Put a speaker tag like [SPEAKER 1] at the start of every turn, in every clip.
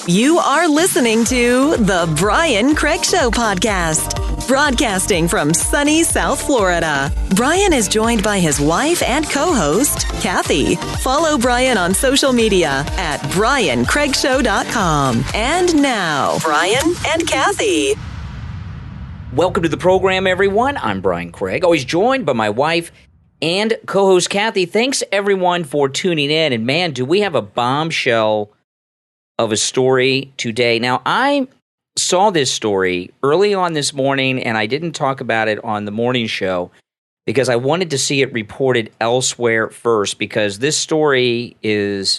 [SPEAKER 1] You are listening to The Brian Craig Show podcast, broadcasting from sunny South Florida. Brian is joined by his wife and co-host, Kathy. Follow Brian on social media at BrianCraigShow.com. And now, Brian and Kathy.
[SPEAKER 2] Welcome to the program, everyone. I'm Brian Craig, always joined by my wife and co-host Kathy. Thanks, everyone, for tuning in. And man, do we have a bombshell of a story today. Now, I saw this story early on this morning, and I didn't talk about it on the morning show because I wanted to see it reported elsewhere first, because this story is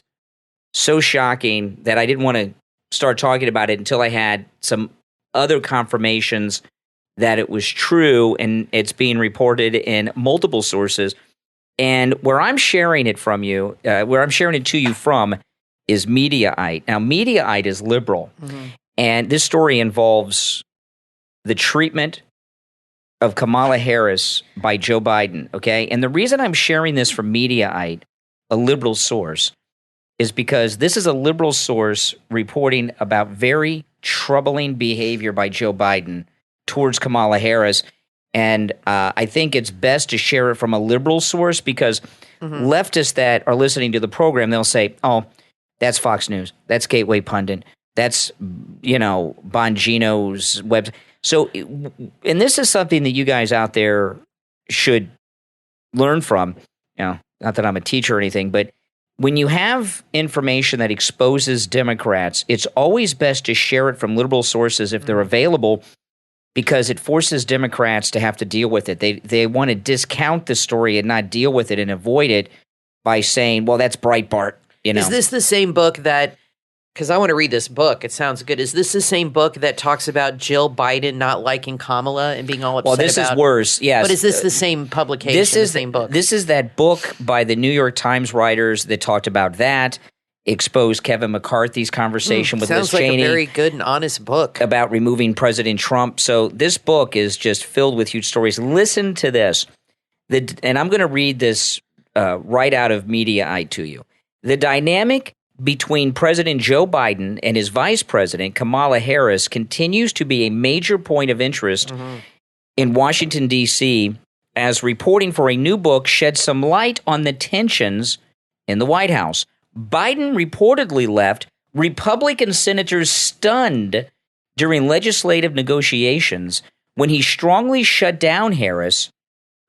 [SPEAKER 2] so shocking that I didn't want to start talking about it until I had some other confirmations that it was true, and it's being reported in multiple sources. And where I'm sharing it from you, where I'm sharing it to you from, is Mediaite. Now, Mediaite is liberal, and this story involves the treatment of Kamala Harris by Joe Biden, okay? And the reason I'm sharing this from Mediaite, a liberal source, is because this is a liberal source reporting about very troubling behavior by Joe Biden towards Kamala Harris. And I think it's best to share it from a liberal source, because leftists that are listening to the program, they'll say, oh, that's Fox News, that's Gateway Pundit, that's, Bongino's website. So, and this is something that you guys out there should learn from. Not that I'm a teacher or anything, but when you have information that exposes Democrats, it's always best to share it from liberal sources if they're available, because it forces Democrats to have to deal with it. They want to discount the story and not deal with it and avoid it by saying, well, that's Breitbart.
[SPEAKER 3] Is this the same book that, because I want to read this book, it sounds good. Is this the same book that talks about Jill Biden not liking Kamala and being all upset about?
[SPEAKER 2] Well, this is worse, yes.
[SPEAKER 3] But is this the same publication, the same book?
[SPEAKER 2] This is that book by the New York Times writers that talked about that, exposed Kevin McCarthy's conversation with Liz Cheney.
[SPEAKER 3] Sounds like a very good and honest book.
[SPEAKER 2] About removing President Trump. So this book is just filled with huge stories. Listen to this. And I'm going to read this right out of Mediaite to you. The dynamic between President Joe Biden and his vice president, Kamala Harris, continues to be a major point of interest in Washington, D.C., as reporting for a new book sheds some light on the tensions in the White House. Biden reportedly left Republican senators stunned during legislative negotiations when he strongly shut down Harris,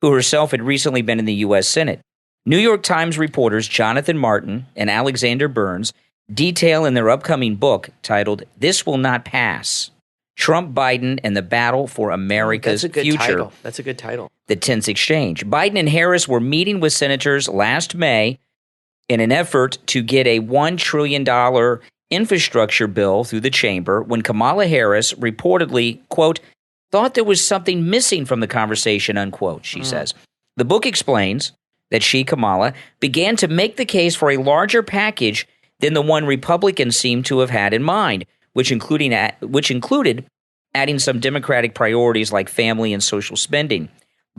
[SPEAKER 2] who herself had recently been in the U.S. Senate. New York Times reporters Jonathan Martin and Alexander Burns detail in their upcoming book titled "This Will Not Pass: Trump, Biden, and the Battle for America's Future."
[SPEAKER 3] That's a good title.
[SPEAKER 2] The tense exchange. Biden and Harris were meeting with senators last May in an effort to get a $1 trillion infrastructure bill through the chamber when Kamala Harris reportedly, quote, thought there was something missing from the conversation, unquote, she says. The book explains that she, Kamala, began to make the case for a larger package than the one Republicans seem to have had in mind, which included adding some Democratic priorities like family and social spending.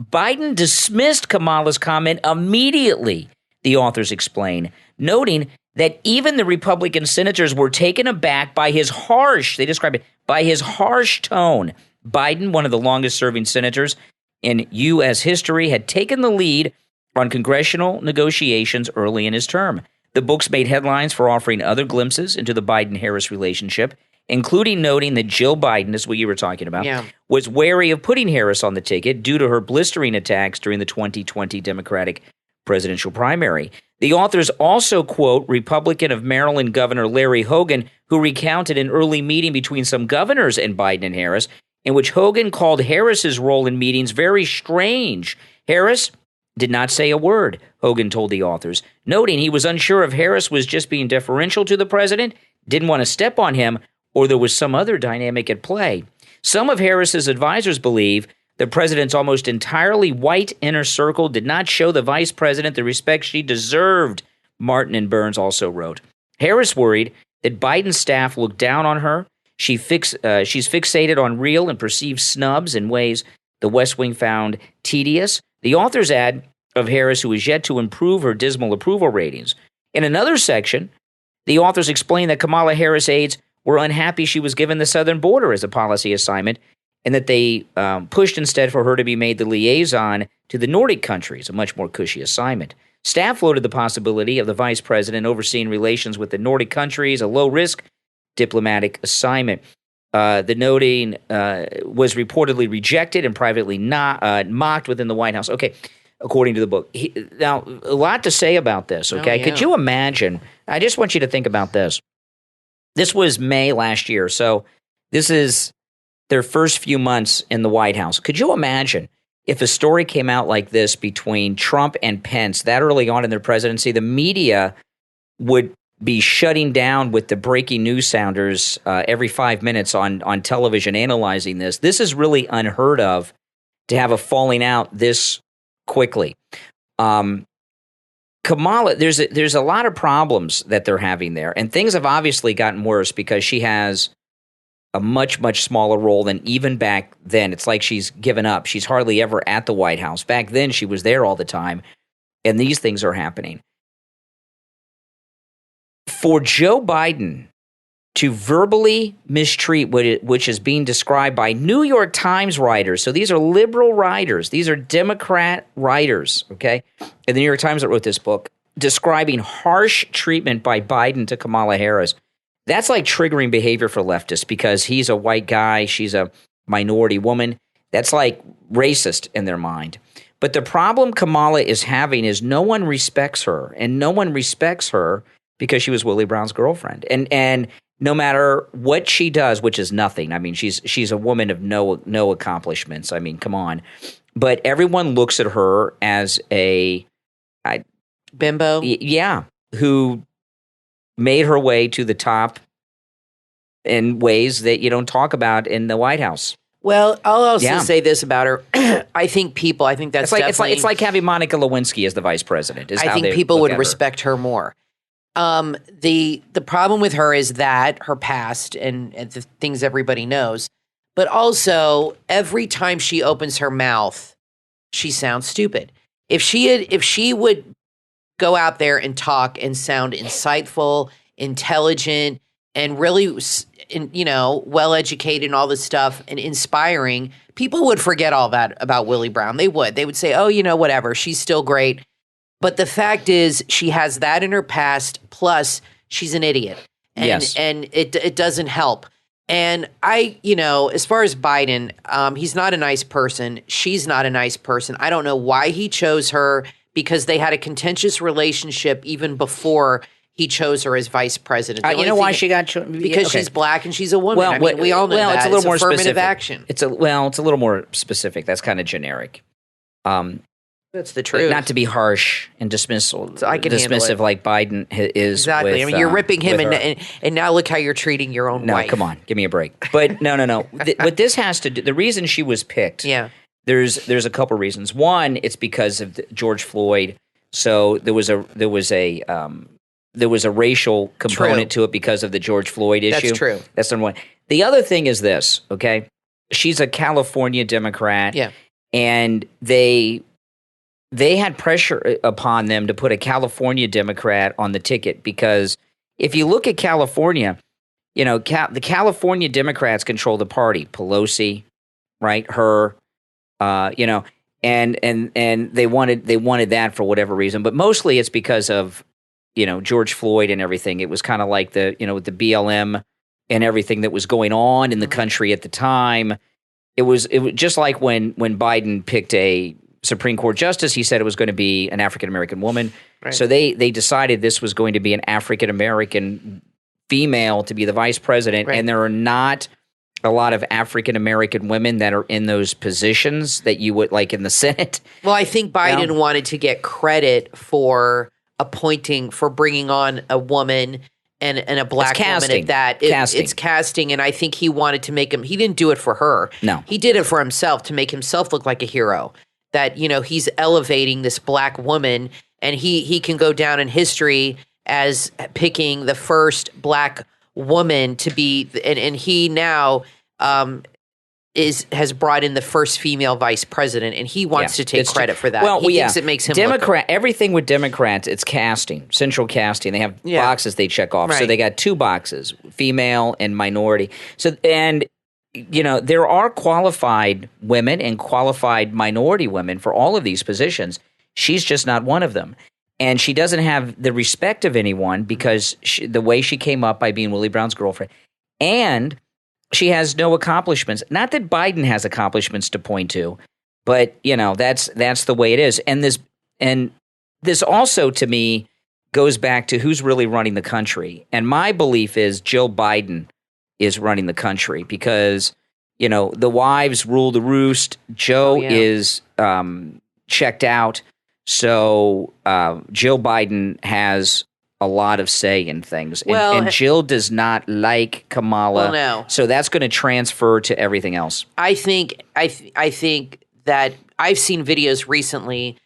[SPEAKER 2] Biden dismissed Kamala's comment immediately, the authors explain, noting that even the Republican senators were taken aback by his harsh tone. Biden, one of the longest-serving senators in U.S. history, had taken the lead on congressional negotiations early in his term. The books made headlines for offering other glimpses into the Biden-Harris relationship, including noting that Jill Biden, is what you were talking about, was wary of putting Harris on the ticket due to her blistering attacks during the 2020 Democratic presidential primary. The authors also quote Republican of Maryland Governor Larry Hogan, who recounted an early meeting between some governors and Biden and Harris, in which Hogan called Harris's role in meetings very strange. Harris did not say a word, Hogan told the authors, noting he was unsure if Harris was just being deferential to the president, didn't want to step on him, or there was some other dynamic at play. Some of Harris's advisors believe the president's almost entirely white inner circle did not show the vice president the respect she deserved, Martin and Burns also wrote. Harris worried that Biden's staff looked down on her. She's fixated on real and perceived snubs in ways the West Wing found tedious. The authors add of Harris, who is yet to improve her dismal approval ratings. In another section, the authors explain that Kamala Harris aides were unhappy she was given the southern border as a policy assignment, and that they pushed instead for her to be made the liaison to the Nordic countries, a much more cushy assignment. Staff floated the possibility of the vice president overseeing relations with the Nordic countries, a low-risk diplomatic assignment. The noting was reportedly rejected and privately mocked within the White House. Okay, according to the book. Now, a lot to say about this, okay?
[SPEAKER 3] Yeah.
[SPEAKER 2] Could you imagine? I just want you to think about this. This was May last year, so this is their first few months in the White House. Could you imagine if a story came out like this between Trump and Pence that early on in their presidency? The media would be shutting down with the breaking news sounders every 5 minutes on television analyzing this. This is really unheard of to have a falling out this quickly. Kamala, there's a lot of problems that they're having there, and things have obviously gotten worse because she has a much, much smaller role than even back then. It's like she's given up. She's hardly ever at the White House. Back then, she was there all the time, and these things are happening. For Joe Biden to verbally mistreat which is being described by New York Times writers, so these are liberal writers, these are Democrat writers, okay? And the New York Times that wrote this book, describing harsh treatment by Biden to Kamala Harris. That's like triggering behavior for leftists because he's a white guy, she's a minority woman. That's like racist in their mind. But the problem Kamala is having is no one respects her, and no one respects her because she was Willie Brown's girlfriend. And no matter what she does, which is nothing. I mean, she's a woman of no accomplishments. I mean, come on. But everyone looks at her as a
[SPEAKER 3] bimbo.
[SPEAKER 2] Yeah, who made her way to the top in ways that you don't talk about in the White House.
[SPEAKER 3] Well, I'll also say this about her. I think that's
[SPEAKER 2] it's like having Monica Lewinsky as the vice president.
[SPEAKER 3] I think people would respect her more. The problem with her is that her past and the things everybody knows, but also every time she opens her mouth, she sounds stupid. If she would go out there and talk and sound insightful, intelligent, and really, well educated and all this stuff and inspiring, people would forget all that about Willie Brown. They would say, oh, whatever, she's still great. But the fact is, she has that in her past, plus she's an idiot. And,
[SPEAKER 2] yes.
[SPEAKER 3] And it doesn't help. And as far as Biden, he's not a nice person. She's not a nice person. I don't know why he chose her, because they had a contentious relationship even before he chose her as vice president.
[SPEAKER 2] You know why she got chosen?
[SPEAKER 3] Because she's black and she's a woman. Well, we all know that.
[SPEAKER 2] It's a little more
[SPEAKER 3] affirmative
[SPEAKER 2] specific.
[SPEAKER 3] Action.
[SPEAKER 2] It's a little more specific. That's kind of generic.
[SPEAKER 3] That's the truth.
[SPEAKER 2] Not to be harsh and dismissive like Biden is.
[SPEAKER 3] Exactly.
[SPEAKER 2] With,
[SPEAKER 3] you're ripping him, and now look how you're treating your own wife.
[SPEAKER 2] No, come on, give me a break. But no. What this has to do, the reason she was picked.
[SPEAKER 3] Yeah.
[SPEAKER 2] There's a couple reasons. One, it's because of George Floyd. So there was a racial component to it because of the George Floyd issue.
[SPEAKER 3] That's true.
[SPEAKER 2] That's number one. The other thing is this. Okay, she's a California Democrat.
[SPEAKER 3] Yeah. And
[SPEAKER 2] they had pressure upon them to put a California Democrat on the ticket, because if you look at California, the California Democrats control the party. Pelosi, right? Her, and they wanted that for whatever reason, but mostly it's because of George Floyd and everything. It was kind of like the the BLM and everything that was going on in the country at the time. It was just like when Biden picked a Supreme Court justice, he said it was going to be an African-American woman.
[SPEAKER 3] Right.
[SPEAKER 2] So they decided this was going to be an African-American female to be the vice president.
[SPEAKER 3] Right.
[SPEAKER 2] And there are not a lot of African-American women that are in those positions that you would like in the Senate.
[SPEAKER 3] Well, I think Biden wanted to get credit for bringing on a woman and a black woman at that. It's casting, and I think he wanted to make him – he didn't do it for her.
[SPEAKER 2] No.
[SPEAKER 3] He did it for himself to make himself look like a hero. That, he's elevating this black woman, and he can go down in history as picking the first black woman to be, and he now has brought in the first female vice president, and he wants to take credit for that.
[SPEAKER 2] Well,
[SPEAKER 3] he thinks it makes him
[SPEAKER 2] everything with Democrats, it's casting, central casting. They have boxes they check off. So they got 2 boxes, female and minority. So, and there are qualified women and qualified minority women for all of these positions. She's just not one of them. And she doesn't have the respect of anyone because the way she came up by being Willie Brown's girlfriend. And she has no accomplishments. Not that Biden has accomplishments to point to, but that's the way it is. And this also, to me, goes back to who's really running the country. And my belief is Jill Biden is running the country because the wives rule the roost. Joe is checked out, so Jill Biden has a lot of say in things. And Jill does not like Kamala.
[SPEAKER 3] Well, no.
[SPEAKER 2] So that's going to transfer to everything else.
[SPEAKER 3] I think that I've seen videos recently,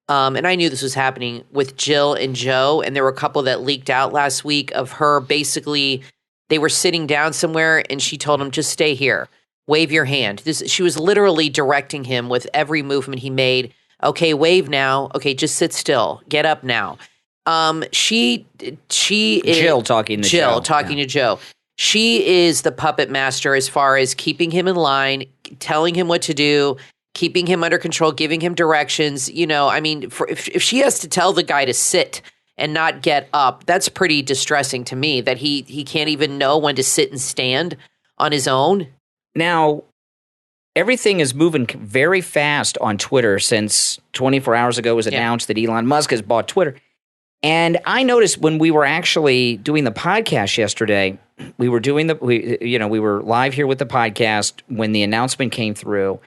[SPEAKER 3] and I knew this was happening with Jill and Joe, and there were a couple that leaked out last week of her basically, they were sitting down somewhere and she told him, just stay here, wave your hand. She was literally directing him with every movement he made. Okay, wave now. Okay, just sit still. Get up now. She is
[SPEAKER 2] Jill talking to
[SPEAKER 3] Joe. She is the puppet master as far as keeping him in line, telling him what to do, keeping him under control, giving him directions. If she has to tell the guy to sit and not get up, that's pretty distressing to me that he can't even know when to sit and stand on his own.
[SPEAKER 2] Now, everything is moving very fast on Twitter since 24 hours ago it was announced that Elon Musk has bought Twitter. And I noticed when we were actually doing the podcast yesterday, we were live here with the podcast when the announcement came through.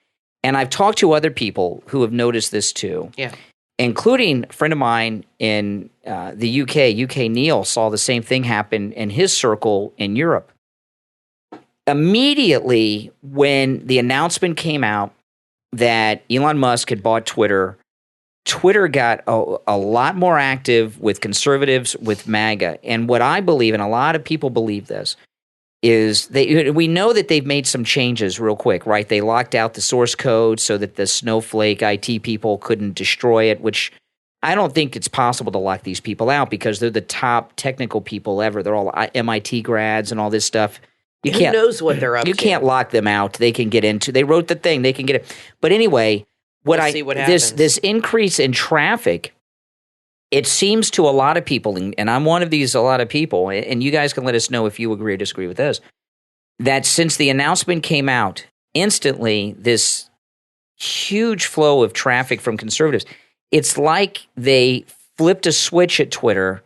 [SPEAKER 2] And I've talked to other people who have noticed this too.
[SPEAKER 3] Yeah.
[SPEAKER 2] Including a friend of mine in the UK Neil saw the same thing happen in his circle in Europe. Immediately when the announcement came out that Elon Musk had bought Twitter got a lot more active with conservatives, with MAGA. And what I believe, and a lot of people believe this, is we know that they've made some changes real quick, right? They locked out the source code so that the snowflake IT people couldn't destroy it, which I don't think it's possible to lock these people out because they're the top technical people ever. They're all MIT grads and all this stuff.
[SPEAKER 3] Who knows what they're up to?
[SPEAKER 2] You can't lock them out. They can get into. They wrote the thing. They can get it. But anyway,
[SPEAKER 3] see what happens.
[SPEAKER 2] This increase in traffic, it seems to a lot of people, and I'm one of these a lot of people, and you guys can let us know if you agree or disagree with this, that since the announcement came out, instantly this huge flow of traffic from conservatives, it's like they flipped a switch at Twitter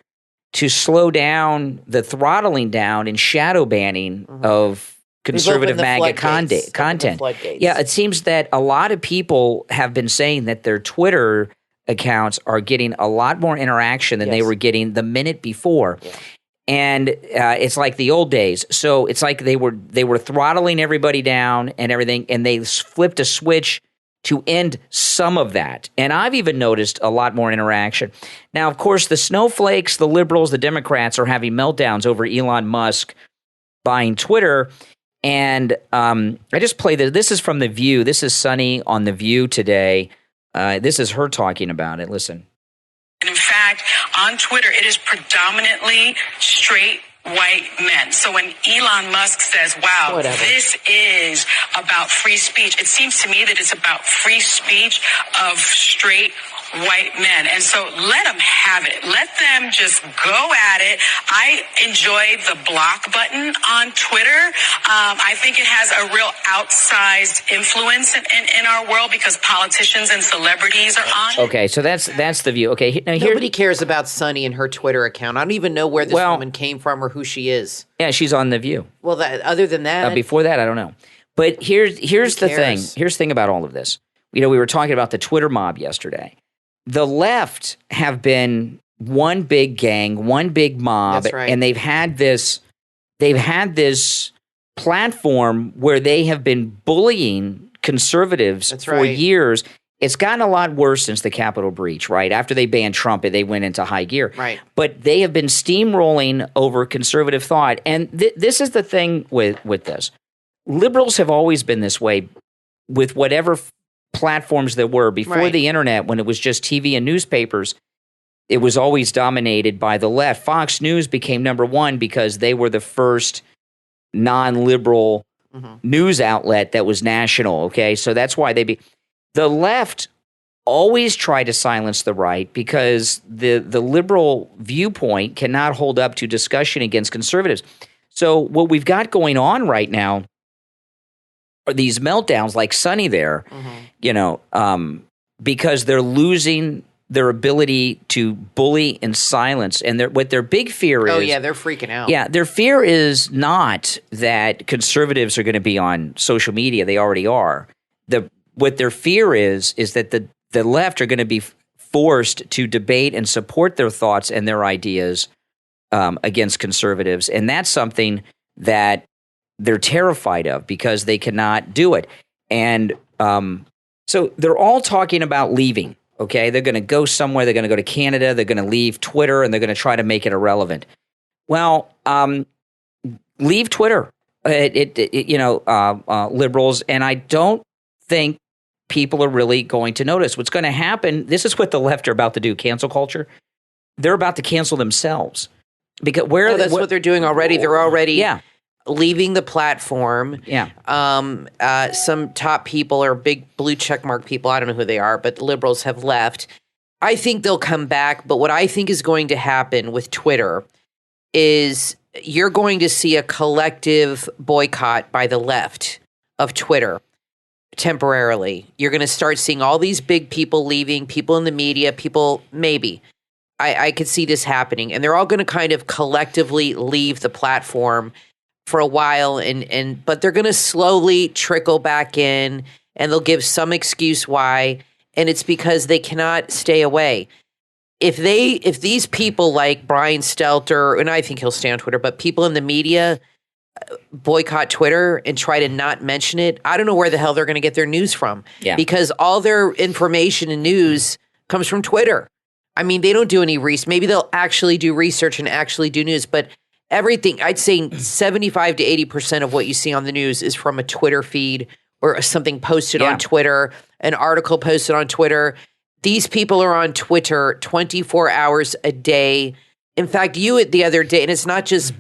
[SPEAKER 2] to slow down the throttling down and shadow banning of conservative MAGA content. Yeah, it seems that a lot of people have been saying that their Twitter accounts are getting a lot more interaction than they were getting the minute before. Yeah. And it's like the old days. So it's like they were throttling everybody down and everything, and they flipped a switch to end some of that. And I've even noticed a lot more interaction. Now, of course, the snowflakes, the liberals, the Democrats are having meltdowns over Elon Musk buying Twitter. And I just play this. This is from The View. This is Sunny on The View today. This is her talking about it. Listen.
[SPEAKER 4] In fact, on Twitter, it is predominantly straight white men. So when Elon Musk says, wow, this is about free speech, it seems to me that it's about free speech of straight white men. And so let them have it. Let them just go at it. I enjoy the block button on Twitter. I think it has a real outsized influence in our world because politicians and celebrities are on.
[SPEAKER 2] Okay, so that's The View. Okay, now
[SPEAKER 3] nobody cares about Sunny and her Twitter account. I don't even know where this woman came from or who she is.
[SPEAKER 2] Yeah, she's on The View.
[SPEAKER 3] Well, other than that,
[SPEAKER 2] before that, I don't know. But here's the thing. Here's the thing about all of this. We were talking about the Twitter mob yesterday. The left have been one big gang, one big mob,
[SPEAKER 3] That's right.
[SPEAKER 2] And they've had this platform where they have been bullying conservatives for years. It's gotten a lot worse since the Capitol breach, right? After they banned Trump, they went into high gear.
[SPEAKER 3] Right.
[SPEAKER 2] But they have been steamrolling over conservative thought. And this is the thing with this. liberals have always been this way with whatever platforms there were before the internet, when it was just TV and newspapers. It was always dominated by the left. Fox News became number one because they were the first non-liberal news outlet that was national. Okay, so that's why the left always try to silence the right, because the liberal viewpoint cannot hold up to discussion against conservatives. So what we've got going on right now are these meltdowns like Sonny there, because they're losing their ability to bully and silence. And what their big fear is...
[SPEAKER 3] Oh, yeah, they're freaking out.
[SPEAKER 2] Yeah, their fear is not that conservatives are going to be on social media. They already are. What their fear is that the left are going to be forced to debate and support their thoughts and their ideas against conservatives. And that's something that they're terrified of, because they cannot do it. And so they're all talking about leaving. Okay, they're going to go somewhere. They're going to go to Canada. They're going to leave Twitter, and they're going to try to make it irrelevant. Well, leave Twitter, liberals, and I don't think people are really going to notice. What's going to happen, this is what the left are about to do, cancel culture. They're about to cancel themselves. Because
[SPEAKER 3] that's what they're doing already. They're already leaving the platform.
[SPEAKER 2] Yeah.
[SPEAKER 3] Some top people are big blue checkmark people. I don't know who they are, but the liberals have left. I think they'll come back. But what I think is going to happen with Twitter is you're going to see a collective boycott by the left of Twitter temporarily. You're going to start seeing all these big people leaving, people in the media, people maybe. I could see this happening. And they're all going to kind of collectively leave the platform for a while, but they're going to slowly trickle back in, and they'll give some excuse why, and it's because they cannot stay away. If these people like Brian Stelter, and I think he'll stay on Twitter, but people in the media boycott Twitter and try to not mention it, I don't know where the hell they're going to get their news from.
[SPEAKER 2] Yeah.
[SPEAKER 3] Because all their information and news comes from Twitter. I mean, they don't do any research. Maybe they'll actually do research and actually do news, but everything, I'd say 75 to 80% of what you see on the news is from a Twitter feed or something posted on Twitter, an article posted on Twitter. These people are on Twitter 24 hours a day. In fact, the other day, and it's not just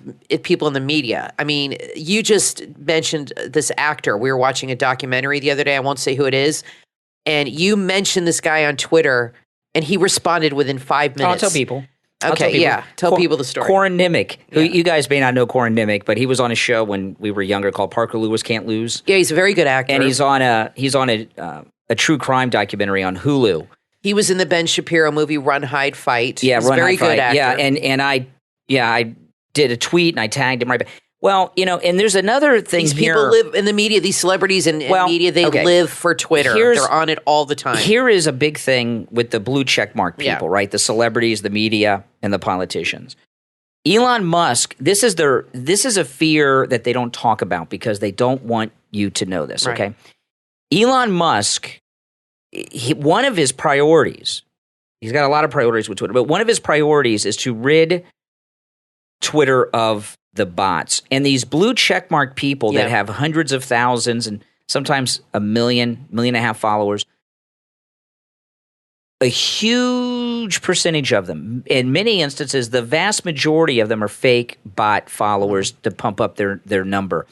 [SPEAKER 3] people in the media. I mean, you just mentioned this actor. We were watching a documentary the other day. I won't say who it is. And you mentioned this guy on Twitter, and he responded within 5 minutes.
[SPEAKER 2] I'll tell people.
[SPEAKER 3] Tell people the story.
[SPEAKER 2] Corin Nimick, who you guys may not know Corin Nimick, but he was on a show when we were younger called Parker Lewis Can't Lose.
[SPEAKER 3] Yeah, he's a very good actor.
[SPEAKER 2] And he's on a true crime documentary on Hulu.
[SPEAKER 3] He was in the Ben Shapiro movie Run, Hide, Fight.
[SPEAKER 2] Yeah,
[SPEAKER 3] he's a very good actor.
[SPEAKER 2] Yeah, and I did a tweet and I tagged him right back. Well, and there's another thing
[SPEAKER 3] these
[SPEAKER 2] here.
[SPEAKER 3] These people live in the media, these celebrities in media, they live for Twitter. They're on it all the time.
[SPEAKER 2] Here is a big thing with the blue checkmark people, right? The celebrities, the media, and the politicians. Elon Musk, this is a fear that they don't talk about because they don't want you to know this, okay? Elon Musk, one of his priorities, he's got a lot of priorities with Twitter, but one of his priorities is to rid Twitter of the bots. And these blue checkmark people that have hundreds of thousands and sometimes a million and a half followers, a huge percentage of them, in many instances, the vast majority of them are fake bot followers to pump up their number.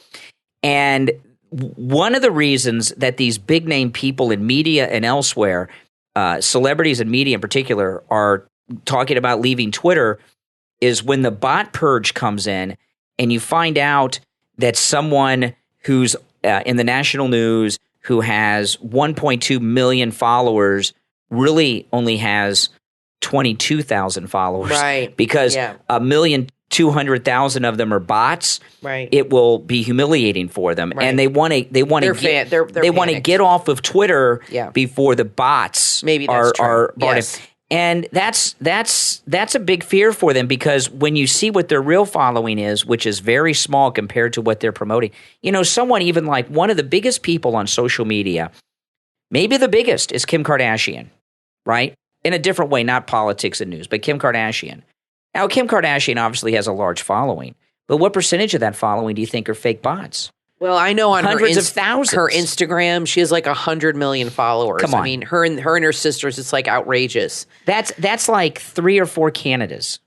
[SPEAKER 2] And one of the reasons that these big name people in media and elsewhere, celebrities and media in particular, are talking about leaving Twitter is when the bot purge comes in and you find out that someone who's in the national news who has 1.2 million followers really only has 22,000 followers.
[SPEAKER 3] Right.
[SPEAKER 2] Because 1,200,000 of them are bots.
[SPEAKER 3] Right.
[SPEAKER 2] It will be humiliating for them.
[SPEAKER 3] Right.
[SPEAKER 2] And they want to get off of Twitter before the bots are
[SPEAKER 3] yes.
[SPEAKER 2] And that's a big fear for them, because when you see what their real following is, which is very small compared to what they're promoting, someone even like one of the biggest people on social media, maybe the biggest, is Kim Kardashian, right? In a different way, not politics and news, but Kim Kardashian. Now, Kim Kardashian obviously has a large following, but what percentage of that following do you think are fake bots?
[SPEAKER 3] Well, I know on
[SPEAKER 2] hundreds of thousands.
[SPEAKER 3] Her Instagram, she has like 100 million followers.
[SPEAKER 2] Come on.
[SPEAKER 3] I mean, her and her sisters, it's like outrageous.
[SPEAKER 2] That's like 3 or 4 Canadas.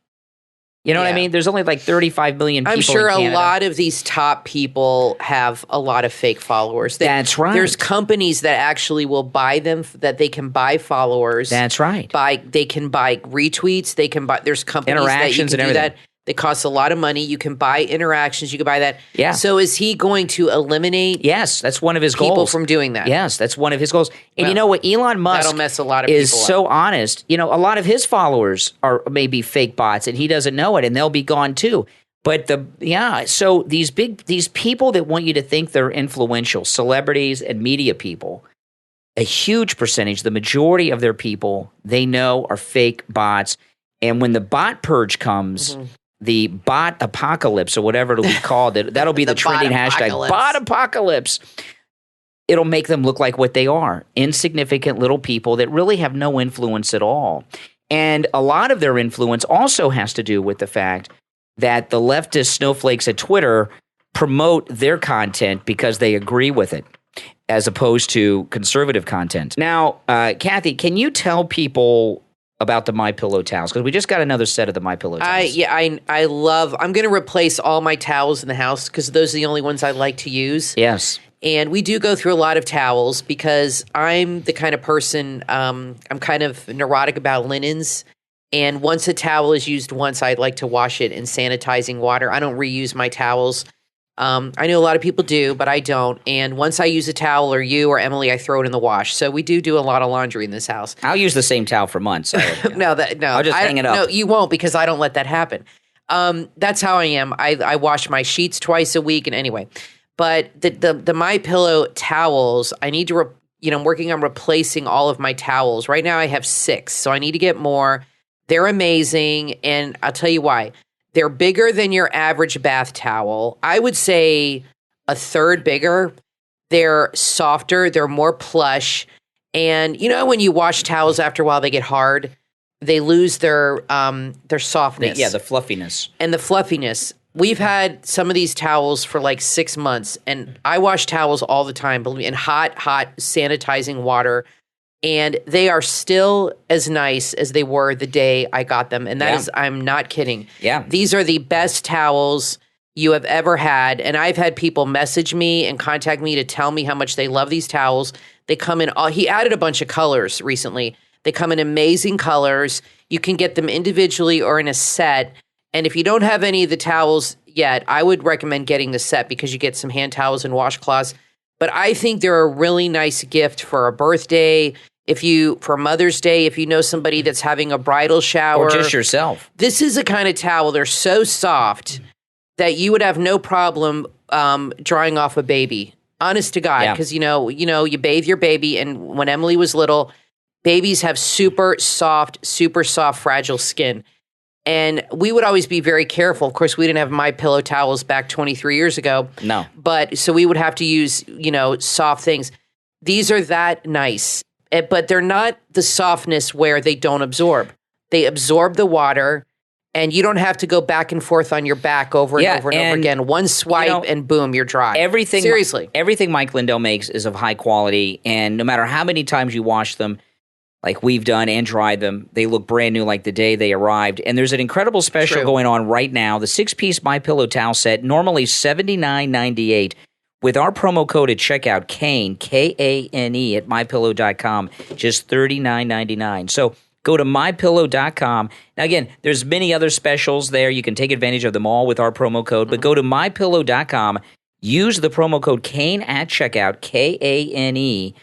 [SPEAKER 2] You know what I mean? There's only like 35 million people
[SPEAKER 3] I'm sure
[SPEAKER 2] in Canada.
[SPEAKER 3] A lot of these top people have a lot of fake followers.
[SPEAKER 2] That's right.
[SPEAKER 3] There's companies that actually will buy them, that they can buy followers.
[SPEAKER 2] That's right.
[SPEAKER 3] They can buy retweets. They can buy. There's companies
[SPEAKER 2] interactions
[SPEAKER 3] that you can
[SPEAKER 2] and
[SPEAKER 3] do
[SPEAKER 2] everything.
[SPEAKER 3] that. They cost a lot of money. You can buy interactions. You can buy that.
[SPEAKER 2] Yeah.
[SPEAKER 3] So is he going to eliminate?
[SPEAKER 2] Yes, that's one of his
[SPEAKER 3] people
[SPEAKER 2] goals.
[SPEAKER 3] from doing that.
[SPEAKER 2] Yes, that's one of his goals. And
[SPEAKER 3] Well,
[SPEAKER 2] you know what? Elon Musk
[SPEAKER 3] that'll mess a lot of
[SPEAKER 2] is
[SPEAKER 3] people up.
[SPEAKER 2] so honest. You know, a lot of his followers are maybe fake bots, and he doesn't know it, and they'll be gone too. But so these people that want you to think they're influential, celebrities and media people, a huge percentage, the majority of their people, they know are fake bots. And when the bot purge comes, the bot apocalypse or whatever it'll be called, that'll be the trending hashtag, bot apocalypse. It'll make them look like what they are, insignificant little people that really have no influence at all. And a lot of their influence also has to do with the fact that the leftist snowflakes at Twitter promote their content because they agree with it, as opposed to conservative content. Now, Kathy, can you tell people about the MyPillow towels? Because we just got another set of the MyPillow towels.
[SPEAKER 3] I love. I'm going to replace all my towels in the house because those are the only ones I like to use.
[SPEAKER 2] Yes.
[SPEAKER 3] And we do go through a lot of towels because I'm the kind of person, I'm kind of neurotic about linens. And once a towel is used once, I'd like to wash it in sanitizing water. I don't reuse my towels. I know a lot of people do, but I don't. And once I use a towel, or you or Emily, I throw it in the wash. So we do a lot of laundry in this house.
[SPEAKER 2] I'll use the same towel for months.
[SPEAKER 3] No,
[SPEAKER 2] I'll just hang it up.
[SPEAKER 3] No, you won't, because I don't let that happen. That's how I am. I wash my sheets twice a week. And anyway, but the MyPillow towels, I need to, I'm working on replacing all of my towels. Right now I have 6, so I need to get more. They're amazing. And I'll tell you why. They're bigger than your average bath towel. I would say a third bigger. They're softer. They're more plush. And you know when you wash towels after a while, they get hard. They lose their softness.
[SPEAKER 2] The fluffiness.
[SPEAKER 3] And the fluffiness. We've had some of these towels for like 6 months, and I wash towels all the time, believe me, in hot sanitizing water. And they are still as nice as they were the day I got them. And that is, I'm not kidding.
[SPEAKER 2] Yeah.
[SPEAKER 3] These are the best towels you have ever had. And I've had people message me and contact me to tell me how much they love these towels. They come in, he added a bunch of colors recently. They come in amazing colors. You can get them individually or in a set. And if you don't have any of the towels yet, I would recommend getting the set because you get some hand towels and washcloths. But I think they're a really nice gift for a birthday. For Mother's Day, if you know somebody that's having a bridal shower.
[SPEAKER 2] Or just yourself.
[SPEAKER 3] This is a kind of towel. They're so soft that you would have no problem drying off a baby. Honest to God. Because, you bathe your baby. And when Emily was little, babies have super soft, fragile skin. And we would always be very careful. Of course, we didn't have MyPillow towels back 23 years ago.
[SPEAKER 2] No.
[SPEAKER 3] But so we would have to use, soft things. These are that nice. But they're not the softness where they don't absorb. They absorb the water, and you don't have to go back and forth on your back over and over again. One swipe and boom, you're dry. Seriously.
[SPEAKER 2] Everything Mike Lindell makes is of high quality, and no matter how many times you wash them, like we've done, and dried them, they look brand new like the day they arrived. And there's an incredible special going on right now. The 6-piece MyPillow towel set, normally $79.98. With our promo code at checkout, Kane, Kane, at mypillow.com, just $39.99. So go to mypillow.com. Now, again, there's many other specials there. You can take advantage of them all with our promo code. But go to mypillow.com, use the promo code Kane at checkout, Kane,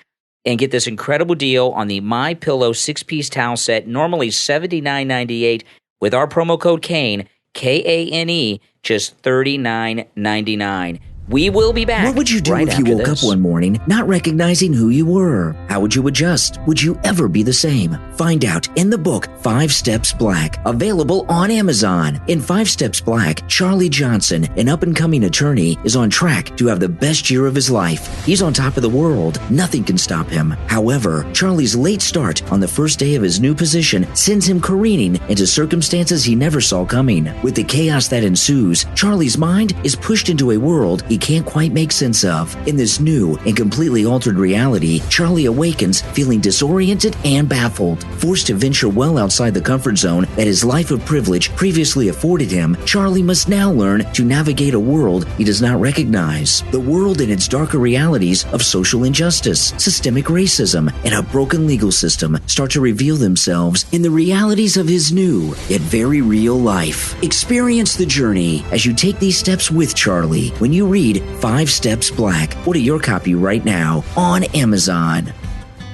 [SPEAKER 2] and get this incredible deal on the MyPillow 6-piece towel set, normally $79.98. With our promo code Kane, Kane, just $39.99. We will be back.
[SPEAKER 5] What would you do if you woke up one morning not recognizing who you were? How would you adjust? Would you ever be the same? Find out in the book 5 Steps Black, available on Amazon. In 5 Steps Black, Charlie Johnson, an up-and-coming attorney, is on track to have the best year of his life. He's on top of the world. Nothing can stop him. However, Charlie's late start on the first day of his new position sends him careening into circumstances he never saw coming. With the chaos that ensues, Charlie's mind is pushed into a world he he can't quite make sense of. In this new and completely altered reality, Charlie awakens feeling disoriented and baffled. Forced to venture well outside the comfort zone that his life of privilege previously afforded him, Charlie must now learn to navigate a world he does not recognize. The world and its darker realities of social injustice, systemic racism, and a broken legal system start to reveal themselves in the realities of his new, yet very real life. Experience the journey as you take these steps with Charlie when you read 5 Steps Black. Order your copy right now on Amazon.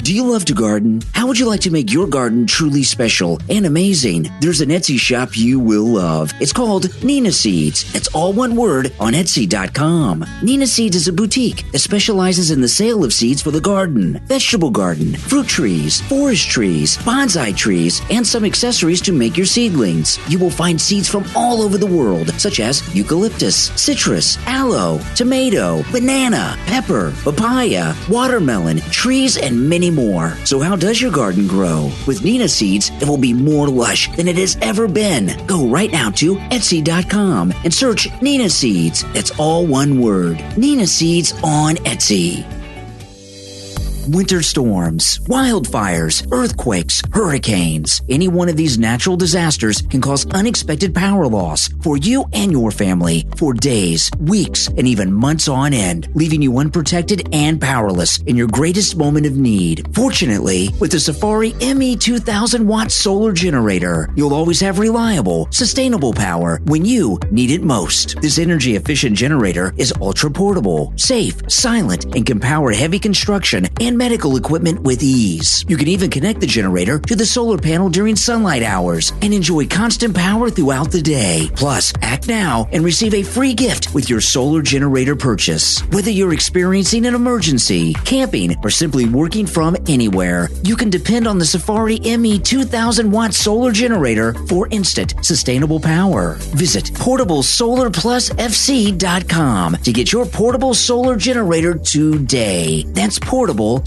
[SPEAKER 5] Do you love to garden? How would you like to make your garden truly special and amazing? There's an Etsy shop you will love. It's called Nina Seeds. It's all one word on Etsy.com. Nina Seeds is a boutique that specializes in the sale of seeds for the garden, vegetable garden, fruit trees, forest trees, bonsai trees, and some accessories to make your seedlings. You will find seeds from all over the world, such as eucalyptus, citrus, aloe, tomato, banana, pepper, papaya, watermelon, trees, and many more. So how does your garden grow? With Nina Seeds, it will be more lush than it has ever been. Go right now to Etsy.com and search Nina Seeds. That's all one word. Nina Seeds on Etsy. Winter storms, wildfires, earthquakes, hurricanes. Any one of these natural disasters can cause unexpected power loss for you and your family for days, weeks, and even months on end, leaving you unprotected and powerless in your greatest moment of need. Fortunately, with the Safari ME 2000 watt solar generator, you'll always have reliable, sustainable power when you need it most. This energy efficient generator is ultra portable, safe, silent, and can power heavy construction and medical equipment with ease. You can even connect the generator to the solar panel during sunlight hours and enjoy constant power throughout the day. Plus, act now and receive a free gift with your solar generator purchase. Whether you're experiencing an emergency, camping, or simply working from anywhere, you can depend on the Safari ME 2000 watt solar generator for instant sustainable power. Visit PortableSolarPlusFC.com to get your portable solar generator today. That's PortableSolarPlusFC.com.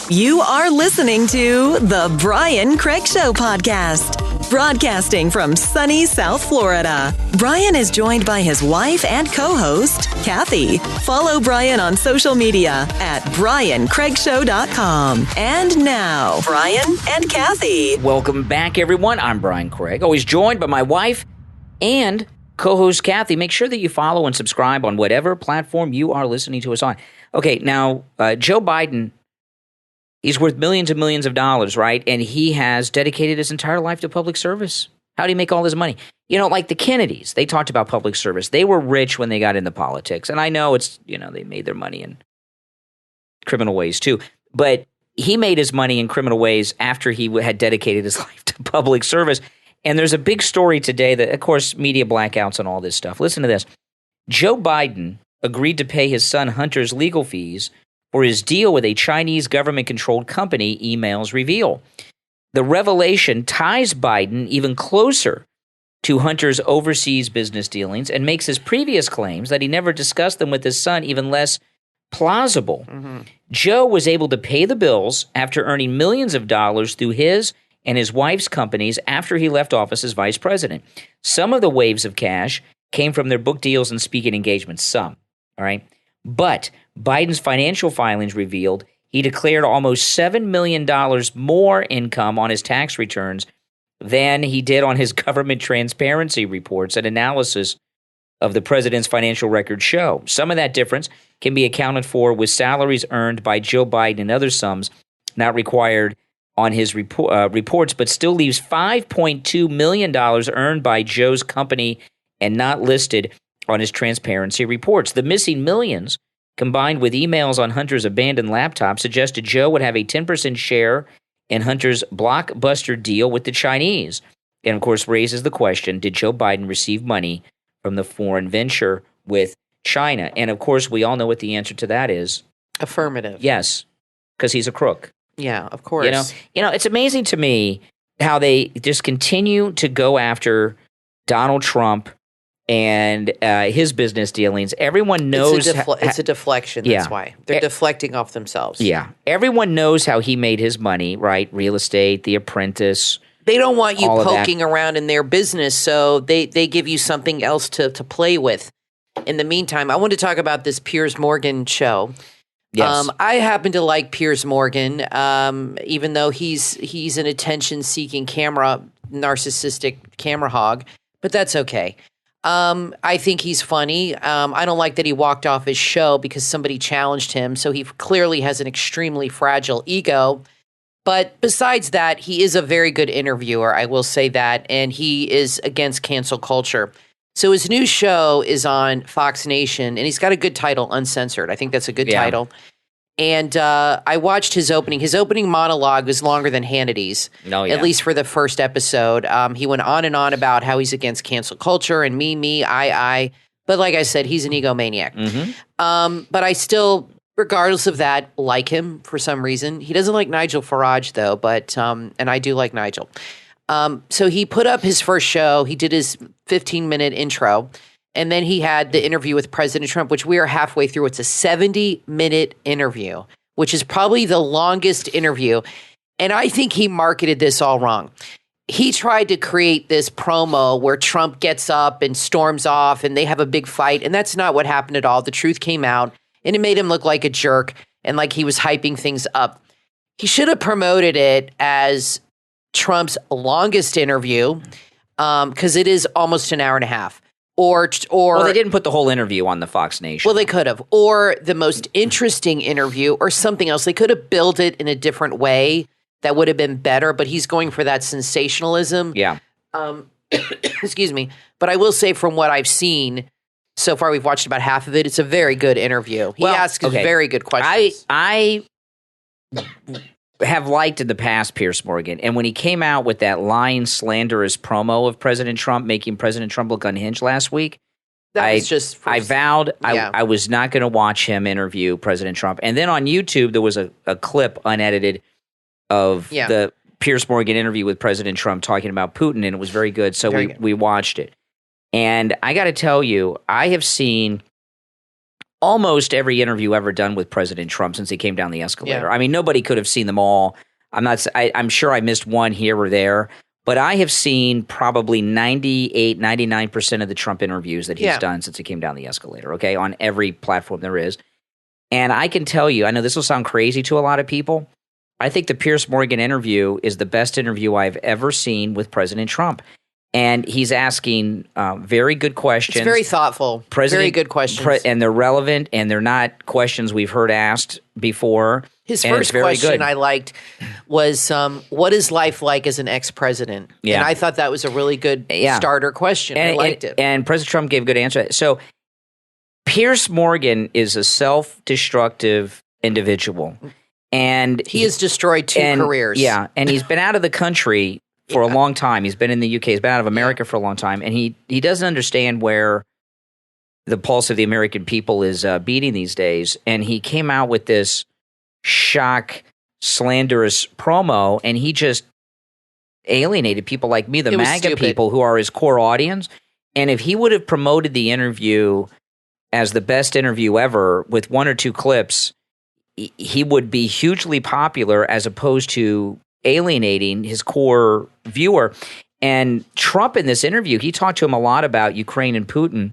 [SPEAKER 1] You are listening to the Brian Craig Show podcast, broadcasting from sunny South Florida. Brian is joined by his wife and co-host, Kathy. Follow Brian on social media at BrianCraigShow.com. And now, Brian and Kathy.
[SPEAKER 2] Welcome back, everyone. I'm Brian Craig, always joined by my wife and co-host Kathy. Make sure that you follow and subscribe on whatever platform you are listening to us on. Okay, now, Joe Biden, he's worth millions and millions of dollars, right? And he has dedicated his entire life to public service. How do you make all this money? You know, like the Kennedys, they talked about public service. They were rich when they got into politics. And I know it's, you know, they made their money in criminal ways too. But he made his money in criminal ways after he had dedicated his life to public service. And there's a big story today that, of course, media blackouts and all this stuff. Listen to this. Joe Biden agreed to pay his son Hunter's legal fees for his deal with a Chinese government-controlled company, emails reveal. The revelation ties Biden even closer to Hunter's overseas business dealings and makes his previous claims that he never discussed them with his son even less plausible. Mm-hmm. Joe was able to pay the bills after earning millions of dollars through his and his wife's companies after he left office as vice president. Some of the waves of cash came from their book deals and speaking engagements, some, all right? But Biden's financial filings revealed he declared almost $7 million more income on his tax returns than he did on his government transparency reports and analysis of the president's financial records show. Some of that difference can be accounted for with salaries earned by Joe Biden and other sums not required on his reports, but still leaves $5.2 million earned by Joe's company and not listed on his transparency reports. The missing millions, combined with emails on Hunter's abandoned laptop, suggested Joe would have a 10% share in Hunter's blockbuster deal with the Chinese. And, of course, raises the question, did Joe Biden receive money from the foreign venture with China? And, of course, we all know what the answer to that is.
[SPEAKER 3] Affirmative.
[SPEAKER 2] Yes, because he's a crook.
[SPEAKER 3] Yeah, of course.
[SPEAKER 2] You know, it's amazing to me how they just continue to go after Donald Trump and his business dealings. Everyone knows
[SPEAKER 3] it's a deflection. That's why they're deflecting off themselves.
[SPEAKER 2] Yeah, everyone knows how he made his money. Right, real estate, The Apprentice,
[SPEAKER 3] They don't want you
[SPEAKER 2] all of that.
[SPEAKER 3] poking around in their business, so they give you something else to play with. In the meantime, I want to talk about this Piers Morgan show.
[SPEAKER 2] Yes.
[SPEAKER 3] I happen to like Piers Morgan, even though he's an attention-seeking narcissistic camera hog, but that's okay. I think he's funny. I don't like that he walked off his show because somebody challenged him, so he clearly has an extremely fragile ego. But besides that, he is a very good interviewer, I will say that, and he is against cancel culture. So his new show is on Fox Nation, and he's got a good title, Uncensored. I think that's a good title. And I watched his opening. His opening monologue was longer than Hannity's, at least for the first episode. He went on and on about how he's against cancel culture and me, I. But like I said, he's an egomaniac.
[SPEAKER 2] Mm-hmm.
[SPEAKER 3] But I still, regardless of that, like him for some reason. He doesn't like Nigel Farage, though, but and I do like Nigel. So he put up his first show. He did his 15-minute intro. And then he had the interview with President Trump, which we are halfway through. It's a 70-minute interview, which is probably the longest interview. And I think he marketed this all wrong. He tried to create this promo where Trump gets up and storms off and they have a big fight. And that's not what happened at all. The truth came out and it made him look like a jerk and like he was hyping things up. He should have promoted it as Trump's longest interview because it is almost an hour and a half. Or
[SPEAKER 2] well, they didn't put the whole interview on the Fox Nation.
[SPEAKER 3] Well, they could have. Or the most interesting interview or something else. They could have built it in a different way that would have been better, but he's going for that sensationalism.
[SPEAKER 2] Yeah.
[SPEAKER 3] Excuse me. But I will say from what I've seen so far, we've watched about half of it. It's a very good interview. He asks very good questions.
[SPEAKER 2] I have liked in the past Piers Morgan, and when he came out with that lying, slanderous promo of President Trump, making President Trump look unhinged last week, I vowed I was not going to watch him interview President Trump. And then on YouTube, there was a clip unedited of the Piers Morgan interview with President Trump talking about Putin, and it was very good. So we watched it. And I got to tell you, I have seen almost every interview ever done with President Trump since he came down the escalator.
[SPEAKER 3] Yeah.
[SPEAKER 2] I mean, nobody could have seen them all. I'm sure I missed one here or there, but I have seen probably 98, 99% of the Trump interviews that he's done since he came down the escalator, okay, on every platform there is. And I can tell you, I know this will sound crazy to a lot of people, I think the Piers Morgan interview is the best interview I've ever seen with President Trump. And he's asking very good questions. It's
[SPEAKER 3] very thoughtful. Very good questions.
[SPEAKER 2] And they're relevant, and they're not questions we've heard asked before.
[SPEAKER 3] His first question I liked was, what is life like as an ex-president? Yeah. And I thought that was a really good starter question. I liked it.
[SPEAKER 2] And President Trump gave a good answer. So Piers Morgan is a self-destructive individual. And
[SPEAKER 3] he has destroyed two careers.
[SPEAKER 2] Yeah, and he's been out of the country for a long time. He's been in the UK. He's been out of America for a long time. And he doesn't understand where the pulse of the American people is beating these days. And he came out with this shock, slanderous promo, and he just alienated people like me, the MAGA people who are his core audience. And if he would have promoted the interview as the best interview ever with one or two clips, he would be hugely popular as opposed to alienating his core viewer. And Trump in this interview, he talked to him a lot about Ukraine and Putin.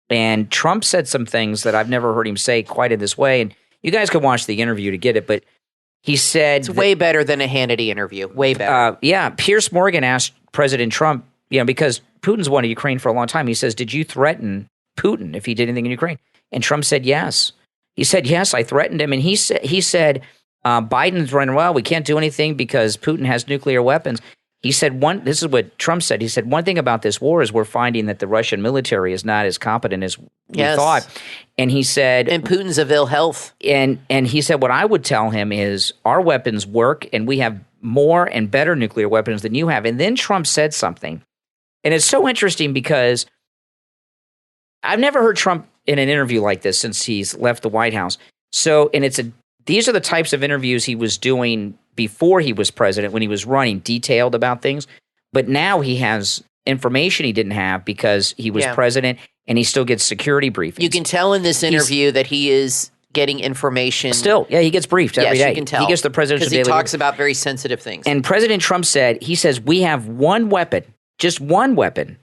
[SPEAKER 2] And Trump said some things that I've never heard him say quite in this way. And you guys can watch the interview to get it. But he said...
[SPEAKER 3] It's way better than a Hannity interview. Way better.
[SPEAKER 2] Piers Morgan asked President Trump, because Putin's wanted Ukraine for a long time. He says, did you threaten Putin if he did anything in Ukraine? And Trump said, yes. He said, yes, I threatened him. And he said, Biden's running, well, we can't do anything because Putin has nuclear weapons. He said, this is what Trump said. He said, one thing about this war is we're finding that the Russian military is not as competent as we thought. And he said...
[SPEAKER 3] And Putin's of ill health.
[SPEAKER 2] And he said, what I would tell him is our weapons work and we have more and better nuclear weapons than you have. And then Trump said something. And it's so interesting because I've never heard Trump in an interview like this since he's left the White House. So, and these are the types of interviews he was doing before he was president, when he was running, detailed about things. But now he has information he didn't have because he was president, and he still gets security briefings.
[SPEAKER 3] You can tell in this interview that he is getting information.
[SPEAKER 2] Still, yeah, he gets briefed every day.
[SPEAKER 3] You can tell.
[SPEAKER 2] He gets the presidential
[SPEAKER 3] because he
[SPEAKER 2] daily
[SPEAKER 3] talks about very sensitive things.
[SPEAKER 2] And President Trump he says, we have one weapon, just one weapon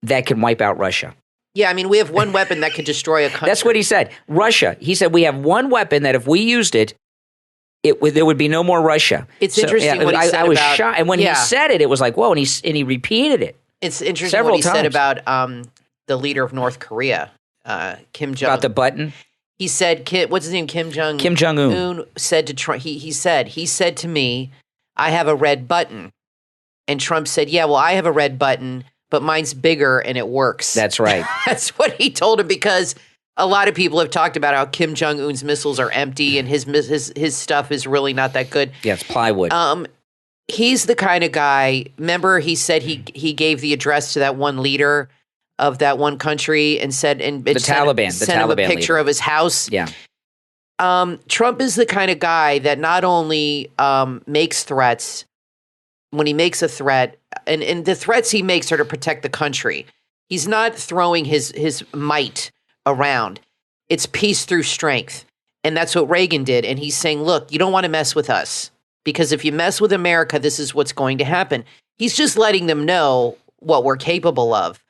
[SPEAKER 2] that can wipe out Russia.
[SPEAKER 3] Yeah, I mean, we have one weapon that could destroy a country.
[SPEAKER 2] That's what he said. Russia. He said, we have one weapon that if we used it, there would be no more Russia.
[SPEAKER 3] It's interesting what he said
[SPEAKER 2] I was
[SPEAKER 3] about,
[SPEAKER 2] shocked. And when he said it, it was like, whoa, and he repeated it.
[SPEAKER 3] It's interesting
[SPEAKER 2] several
[SPEAKER 3] what he
[SPEAKER 2] times.
[SPEAKER 3] said about the leader of North Korea, Kim Jong.
[SPEAKER 2] About the button?
[SPEAKER 3] He said, what's his name? Kim Jong-un. Said to Trump, he said to me, I have a red button. And Trump said, yeah, well, I have a red button, but mine's bigger and it works.
[SPEAKER 2] That's right.
[SPEAKER 3] That's what he told him, because a lot of people have talked about how Kim Jong-un's missiles are empty and his stuff is really not that good.
[SPEAKER 2] Yeah, it's plywood.
[SPEAKER 3] He's the kind of guy, remember he said he gave the address to that one leader of that one country and said, and
[SPEAKER 2] the Taliban,
[SPEAKER 3] sent him a picture of his house.
[SPEAKER 2] Yeah.
[SPEAKER 3] Trump is the kind of guy that not only makes threats, when he makes a threat, and the threats he makes are to protect the country. He's not throwing his might around. It's peace through strength. And that's what Reagan did. And he's saying, look, you don't want to mess with us, because if you mess with America, this is what's going to happen. He's just letting them know what we're capable of.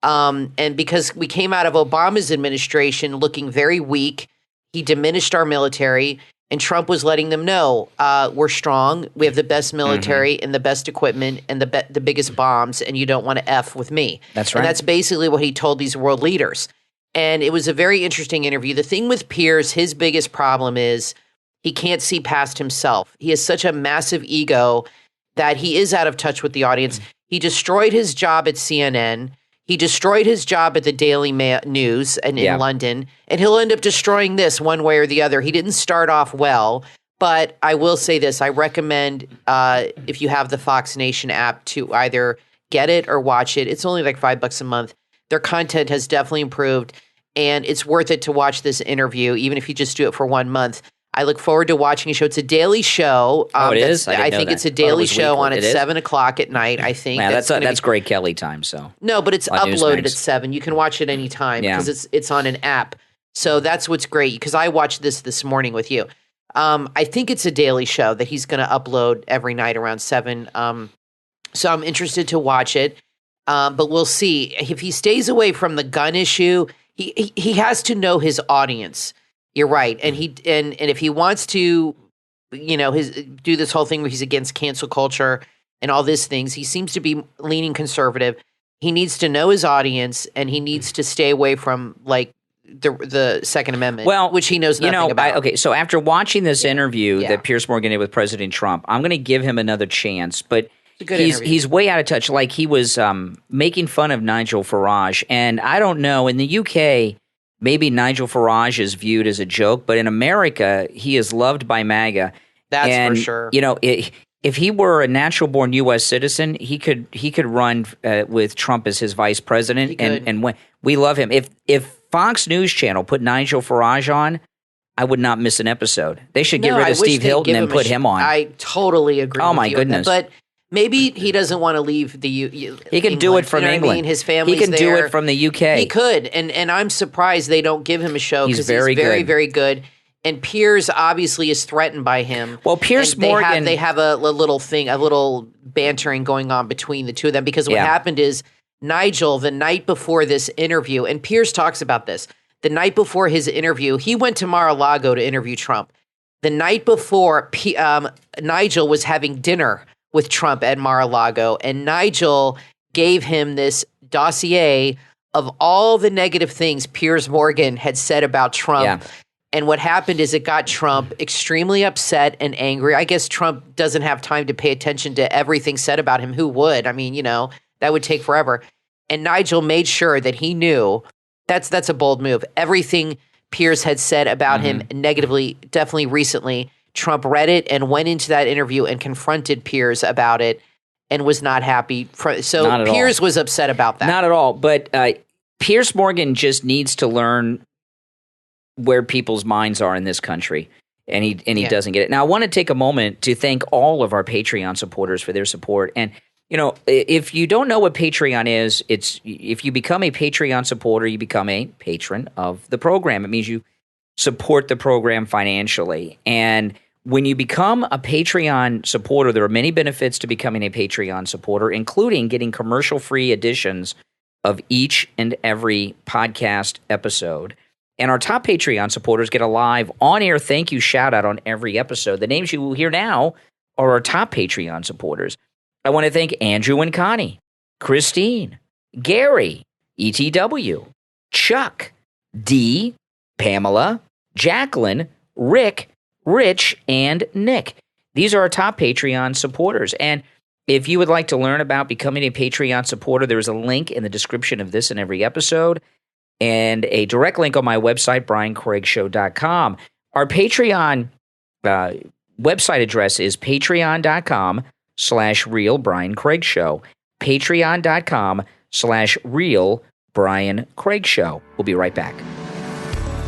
[SPEAKER 3] And because we came out of Obama's administration looking very weak, he diminished our military, and Trump was letting them know, we're strong, we have the best military and the best equipment and the biggest bombs, and you don't want to F with me.
[SPEAKER 2] That's right.
[SPEAKER 3] And that's basically what he told these world leaders. And it was a very interesting interview. The thing with Piers, his biggest problem is he can't see past himself. He has such a massive ego that he is out of touch with the audience. He destroyed his job at CNN. He destroyed his job at the Daily News in London, and he'll end up destroying this one way or the other. He didn't start off well, but I will say this. I recommend, if you have the Fox Nation app, to either get it or watch it. It's only like $5 a month. Their content has definitely improved, and it's worth it to watch this interview, even if you just do it for 1 month. I look forward to watching a show. It's a daily show.
[SPEAKER 2] It is?
[SPEAKER 3] I think it's a daily show on at 7 o'clock at night, I think.
[SPEAKER 2] Man, that's Greg Kelly time. So
[SPEAKER 3] no, but it's uploaded at 7. You can watch it anytime because it's on an app. So that's what's great, because I watched this morning with you. I think it's a daily show that he's going to upload every night around 7. So I'm interested to watch it. But we'll see. If he stays away from the gun issue, he has to know his audience. You're right. And if he wants to, do this whole thing where he's against cancel culture and all these things, he seems to be leaning conservative. He needs to know his audience, and he needs to stay away from like the Second Amendment, which he knows nothing about.
[SPEAKER 2] So after watching this interview that Piers Morgan did with President Trump, I'm going to give him another chance, but he's way out of touch. Like, he was making fun of Nigel Farage, and I don't know, in the UK, maybe Nigel Farage is viewed as a joke, but in America, he is loved by MAGA.
[SPEAKER 3] That's for sure.
[SPEAKER 2] If he were a natural-born U.S. citizen, he could run with Trump as his vice president, and we love him. If Fox News Channel put Nigel Farage on, I would not miss an episode. They should get rid of Steve Hilton and put him on.
[SPEAKER 3] I totally agree.
[SPEAKER 2] Oh, my goodness!
[SPEAKER 3] But maybe he doesn't want to leave the
[SPEAKER 2] He can do it from England.
[SPEAKER 3] I mean? His family's
[SPEAKER 2] He can
[SPEAKER 3] there.
[SPEAKER 2] do it from the UK.
[SPEAKER 3] He could, and I'm surprised they don't give him a show, because he's very, very good. And Piers obviously is threatened by him.
[SPEAKER 2] Well, Piers Morgan,
[SPEAKER 3] they have a little thing, a little bantering going on between the two of them, because what happened is Nigel, the night before this interview, and Piers talks about this, the night before his interview, he went to Mar-a-Lago to interview Trump. The night before, Nigel was having dinner with Trump at Mar-a-Lago, and Nigel gave him this dossier of all the negative things Piers Morgan had said about Trump.
[SPEAKER 2] Yeah.
[SPEAKER 3] And what happened is it got Trump extremely upset and angry. I guess Trump doesn't have time to pay attention to everything said about him. Who would? I mean, that would take forever. And Nigel made sure that he knew that's a bold move. Everything Piers had said about him negatively, definitely recently, Trump read it and went into that interview and confronted Piers about it and was not happy. So Piers was upset about that.
[SPEAKER 2] Not at all. But Piers Morgan just needs to learn where people's minds are in this country, and he doesn't get it. Now, I want to take a moment to thank all of our Patreon supporters for their support. And if you don't know what Patreon is, if you become a Patreon supporter, you become a patron of the program. It means you support the program financially. And when you become a Patreon supporter, there are many benefits to becoming a Patreon supporter, including getting commercial-free editions of each and every podcast episode. And our top Patreon supporters get a live on-air thank you shout-out on every episode. The names you will hear now are our top Patreon supporters. I want to thank Andrew and Connie, Christine, Gary, ETW, Chuck, Dee, Pamela, Jacqueline, Rick, Rich, and Nick. These are our top Patreon supporters. And if you would like to learn about becoming a Patreon supporter, there's a link in the description of this and every episode and a direct link on my website, briancraigshow.com. Our Patreon website address is patreon.com/real Brian Craig Show. Patreon.com/real Brian Craig Show. We'll be right back.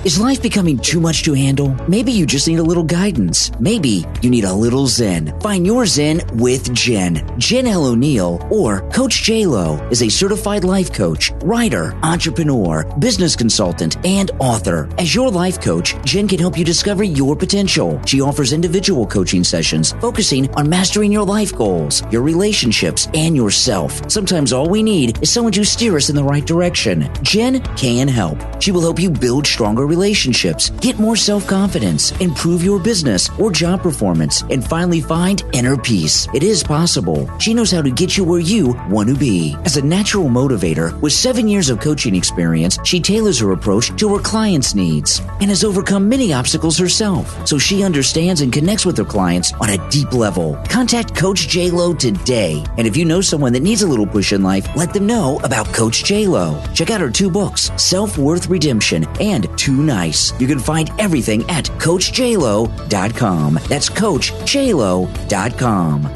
[SPEAKER 5] Is life becoming too much to handle? Maybe you just need a little guidance. Maybe you need a little zen. Find your zen with Jen. Jen L. O'Neill, or Coach J-Lo, is a certified life coach, writer, entrepreneur, business consultant, and author. As your life coach, Jen can help you discover your potential. She offers individual coaching sessions focusing on mastering your life goals, your relationships, and yourself. Sometimes all we need is someone to steer us in the right direction. Jen can help. She will help you build stronger relationships, get more self-confidence, improve your business or job performance, and finally find inner peace. It is possible. She knows how to get you where you want to be. As a natural motivator with 7 years of coaching experience, she tailors her approach to her clients' needs and has overcome many obstacles herself, so she understands and connects with her clients on a deep level. Contact Coach J-Lo today. And if you know someone that needs a little push in life, let them know about Coach J-Lo. Check out her 2 books, Self-Worth Redemption and Too Nice. You can find everything at CoachJLo.com. That's CoachJLo.com.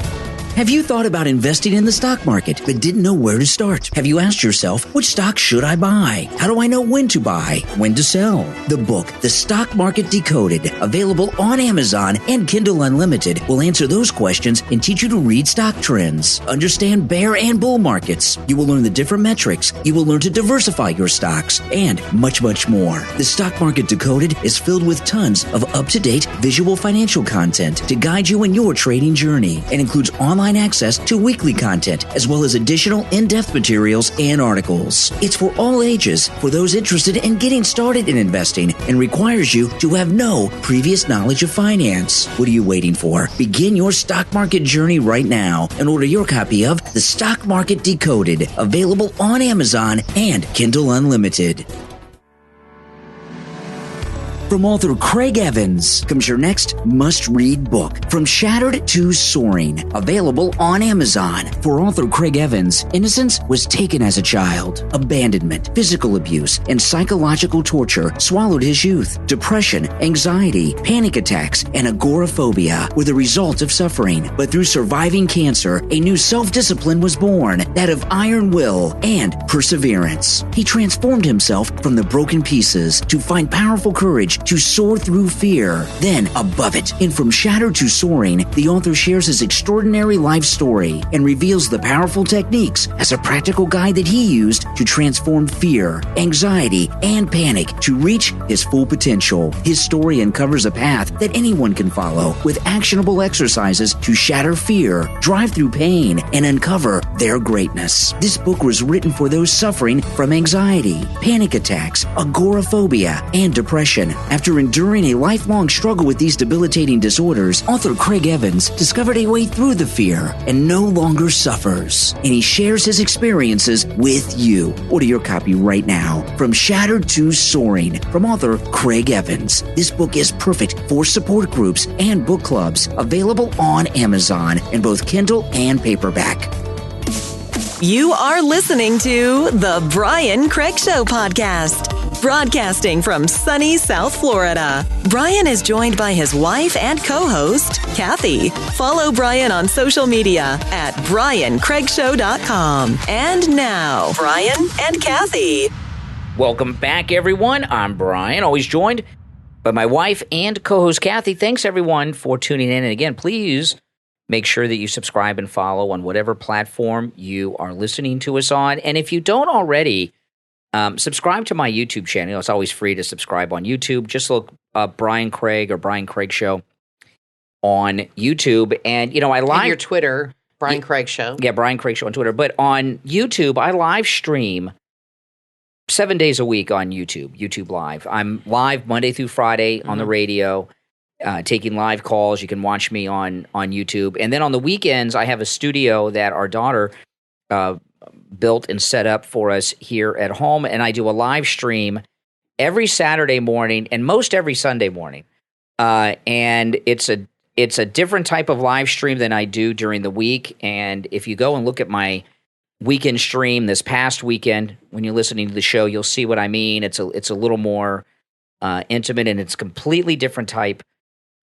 [SPEAKER 5] Have you thought about investing in the stock market but didn't know where to start? Have you asked yourself, which stock should I buy? How do I know when to buy, when to sell? The book, The Stock Market Decoded, available on Amazon and Kindle Unlimited, will answer those questions and teach you to read stock trends, understand bear and bull markets. You will learn the different metrics. You will learn to diversify your stocks and much, much more. The Stock Market Decoded is filled with tons of up-to-date visual financial content to guide you in your trading journey and includes online access to weekly content, as well as additional in-depth materials and articles. It's for all ages, for those interested in getting started in investing, and requires you to have no previous knowledge of finance. What are you waiting for? Begin your stock market journey right now and order your copy of The Stock Market Decoded, available on Amazon and Kindle Unlimited. From author Craig Evans comes your next must-read book, From Shattered to Soaring, available on Amazon. For author Craig Evans, innocence was taken as a child. Abandonment, physical abuse, and psychological torture swallowed his youth. Depression, anxiety, panic attacks, and agoraphobia were the result of suffering. But through surviving cancer, a new self-discipline was born, that of iron will and perseverance. He transformed himself from the broken pieces to find powerful courage to soar through fear, then above it. In From Shattered to Soaring, the author shares his extraordinary life story and reveals the powerful techniques as a practical guide that he used to transform fear, anxiety, and panic to reach his full potential. His story uncovers a path that anyone can follow with actionable exercises to shatter fear, drive through pain, and uncover their greatness. This book was written for those suffering from anxiety, panic attacks, agoraphobia, and depression. After enduring a lifelong struggle with these debilitating disorders, author Craig Evans discovered a way through the fear and no longer suffers. And he shares his experiences with you. Order your copy right now. From Shattered to Soaring, from author Craig Evans. This book is perfect for support groups and book clubs. Available on Amazon in both Kindle and paperback.
[SPEAKER 1] You are listening to the Brian Craig Show podcast. Broadcasting from sunny South Florida, Brian is joined by his wife and co-host, Kathy. Follow Brian on social media at briancraigshow.com. And now, Brian and Kathy.
[SPEAKER 2] Welcome back, everyone. I'm Brian, always joined by my wife and co-host, Kathy. Thanks, everyone, for tuning in. And again, please make sure that you subscribe and follow on whatever platform you are listening to us on. And if you don't already, Subscribe to my YouTube channel. It's always free to subscribe on YouTube. Just look up Brian Craig or Brian Craig Show on YouTube. And, I live...
[SPEAKER 3] And your Twitter, Brian Craig Show.
[SPEAKER 2] Yeah, Brian Craig Show on Twitter. But on YouTube, I live stream 7 days a week on YouTube Live. I'm live Monday through Friday on the radio, taking live calls. You can watch me on YouTube. And then on the weekends, I have a studio that our daughter built and set up for us here at home. And I do a live stream every Saturday morning and most every Sunday morning. And it's a different type of live stream than I do during the week. And if you go and look at my weekend stream this past weekend, when you're listening to the show, you'll see what I mean. It's a little more intimate, and it's a completely different type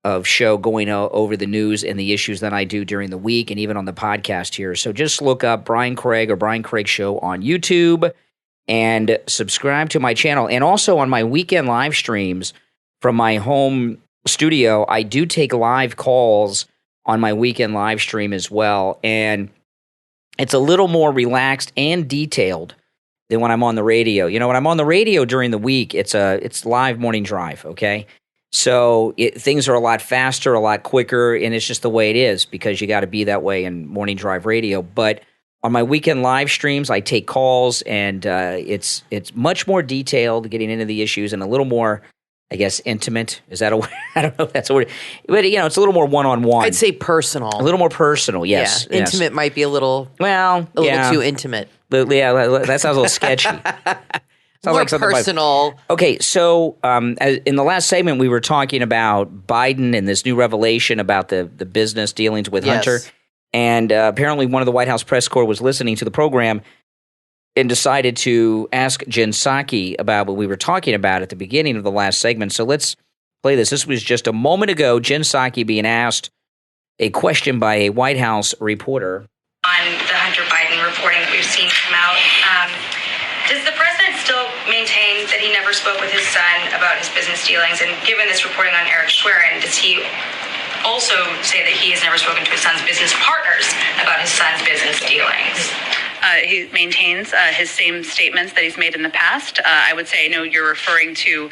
[SPEAKER 2] of show going over the news and the issues than I do during the week and even on the podcast here. So just look up Brian Craig or Brian Craig Show on YouTube and subscribe to my channel. And also on my weekend live streams from my home studio, I do take live calls on my weekend live stream as well. And it's a little more relaxed and detailed than when I'm on the radio. When I'm on the radio during the week, it's live morning drive, okay? So things are a lot faster, a lot quicker, and it's just the way it is because you got to be that way in morning drive radio. But on my weekend live streams, I take calls, and it's much more detailed, getting into the issues, and a little more, I guess, intimate. Is that a word? I don't know if that's a word. But, it's a little more one-on-one.
[SPEAKER 3] I'd say personal.
[SPEAKER 2] A little more personal, yes.
[SPEAKER 3] Yeah, intimate might be a little too intimate.
[SPEAKER 2] But, yeah, that sounds a little sketchy.
[SPEAKER 3] More like personal.
[SPEAKER 2] Okay, so in the last segment, we were talking about Biden and this new revelation about the business dealings with Hunter. And apparently one of the White House press corps was listening to the program and decided to ask Jen Psaki about what we were talking about at the beginning of the last segment. So let's play this. This was just a moment ago, Jen Psaki being asked a question by a White House reporter.
[SPEAKER 6] On the Hunter Biden reporting that we've seen come out, does the president still maintain that he never spoke with his son about his business dealings? And given this reporting on Eric Schwerin, does he also say that he has never spoken to his son's business partners about his son's business dealings?
[SPEAKER 7] He maintains his same statements that he's made in the past. I would say, I know you're referring to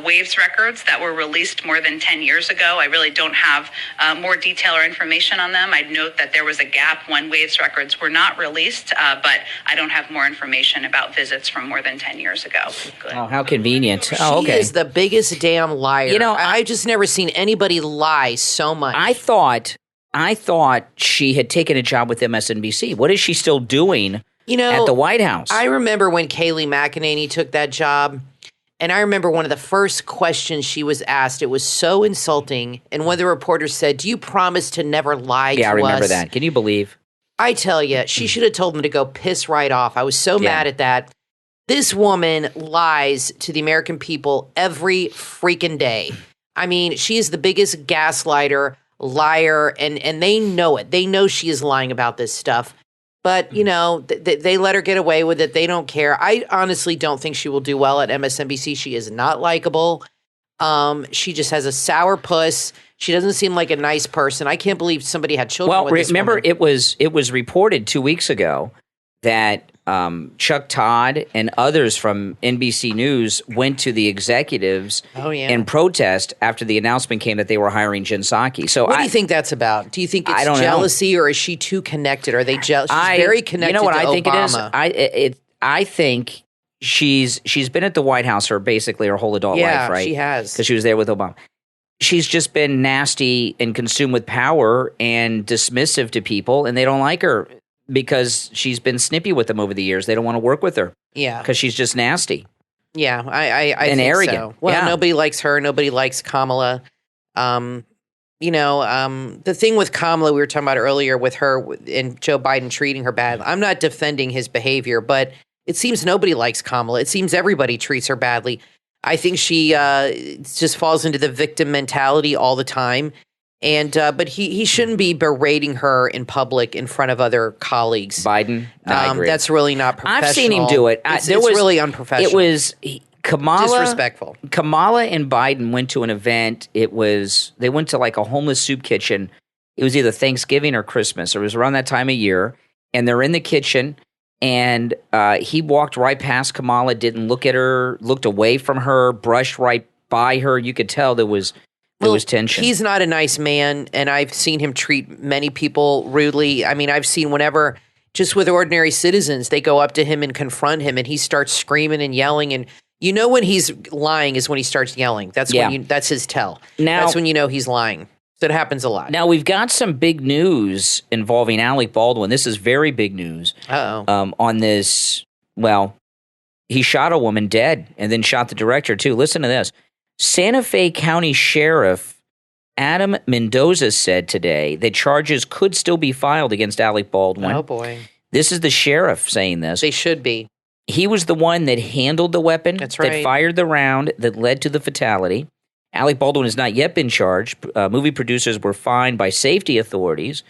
[SPEAKER 7] Waves records that were released more than 10 years ago. I really don't have more detail or information on them. I'd note that there was a gap when Waves records were not released, but I don't have more information about visits from more than 10 years ago.
[SPEAKER 2] Good. Oh, how convenient.
[SPEAKER 3] Oh, okay. She is the biggest damn liar. I've just never seen anybody lie so much.
[SPEAKER 2] I thought she had taken a job with MSNBC. What is she still doing at the White House?
[SPEAKER 3] I remember when Kayleigh McEnany took that job, and I remember one of the first questions she was asked. It was so insulting, and one of the reporters said, "Do you promise to never lie to us?"
[SPEAKER 2] Yeah, I remember that. Can you believe?
[SPEAKER 3] I tell you, she should have told them to go piss right off. I was so mad at that. This woman lies to the American people every freaking day. I mean, she is the biggest gaslighter, liar, and they know it. They know she is lying about this stuff. But, they let her get away with it. They don't care. I honestly don't think she will do well at MSNBC. She is not likable. She just has a sour puss. She doesn't seem like a nice person. I can't believe somebody had children with this
[SPEAKER 2] remember,
[SPEAKER 3] woman.
[SPEAKER 2] it was reported 2 weeks ago that Chuck Todd and others from NBC News went to the executives in protest after the announcement came that they were hiring Jen Psaki. So
[SPEAKER 3] what do you think that's about? Do you think it's jealousy or is she too connected? Are they jealous? She's very connected to Obama.
[SPEAKER 2] You know what I think it is? I think she's been at the White House for basically her whole adult life, right?
[SPEAKER 3] Yeah, she has.
[SPEAKER 2] Because she was there with Obama. She's just been nasty and consumed with power and dismissive to people, and they don't like her. Because she's been snippy with them over the years. They don't want to work with her. Yeah. Because she's just nasty.
[SPEAKER 3] Yeah, I think
[SPEAKER 2] arrogant.
[SPEAKER 3] So. Well, nobody likes her. Nobody likes Kamala. The thing with Kamala we were talking about earlier with her and Joe Biden treating her bad. I'm not defending his behavior, but it seems nobody likes Kamala. It seems everybody treats her badly. I think she just falls into the victim mentality all the time. And but he shouldn't be berating her in public in front of other colleagues.
[SPEAKER 2] Biden, I agree.
[SPEAKER 3] That's really not professional.
[SPEAKER 2] I've seen him do it.
[SPEAKER 3] It's really unprofessional.
[SPEAKER 2] It was Kamala,
[SPEAKER 3] disrespectful.
[SPEAKER 2] Kamala and Biden went to an event. They went to like a homeless soup kitchen. It was either Thanksgiving or Christmas. It was around that time of year, and they're in the kitchen. and he walked right past Kamala, didn't look at her, looked away from her, brushed right by her. You could tell there was tension.
[SPEAKER 3] He's not a nice man, and I've seen him treat many people rudely. I mean, I've seen whenever, just with ordinary citizens, they go up to him and confront him, and he starts screaming and yelling. And you know when he's lying is when he starts yelling. That's that's his tell. That's when you know he's lying. So it happens a lot.
[SPEAKER 2] Now, we've got some big news involving Alec Baldwin. This is very big news. On this, he shot a woman dead and then shot the director, too. Listen to this. Santa Fe County Sheriff Adam Mendoza said today that charges could still be filed against Alec Baldwin.
[SPEAKER 3] Oh, boy.
[SPEAKER 2] This is the sheriff saying this.
[SPEAKER 3] They should be.
[SPEAKER 2] He was the one that handled the weapon,
[SPEAKER 3] That's right.
[SPEAKER 2] that fired the round that led to the fatality. Alec Baldwin has not yet been charged. Movie producers were fined by safety authorities,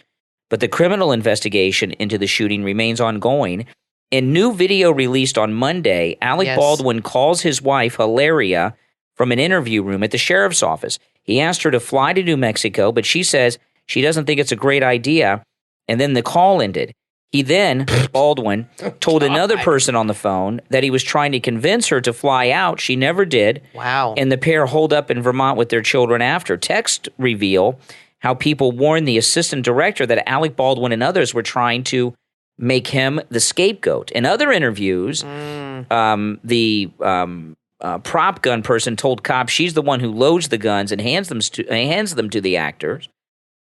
[SPEAKER 2] but the criminal investigation into the shooting remains ongoing. In new video released on Monday, Alec Baldwin calls his wife, Hilaria, from an interview room at the sheriff's office. He asked her to fly to New Mexico, but she says she doesn't think it's a great idea, and then the call ended. He then, Baldwin, told another person on the phone that he was trying to convince her to fly out. She never did.
[SPEAKER 3] Wow.
[SPEAKER 2] And the pair holed up in Vermont with their children after. Texts reveal how people warned the assistant director that Alec Baldwin and others were trying to make him the scapegoat. In other interviews, the prop gun person told cops she's the one who loads the guns and hands them to the actors.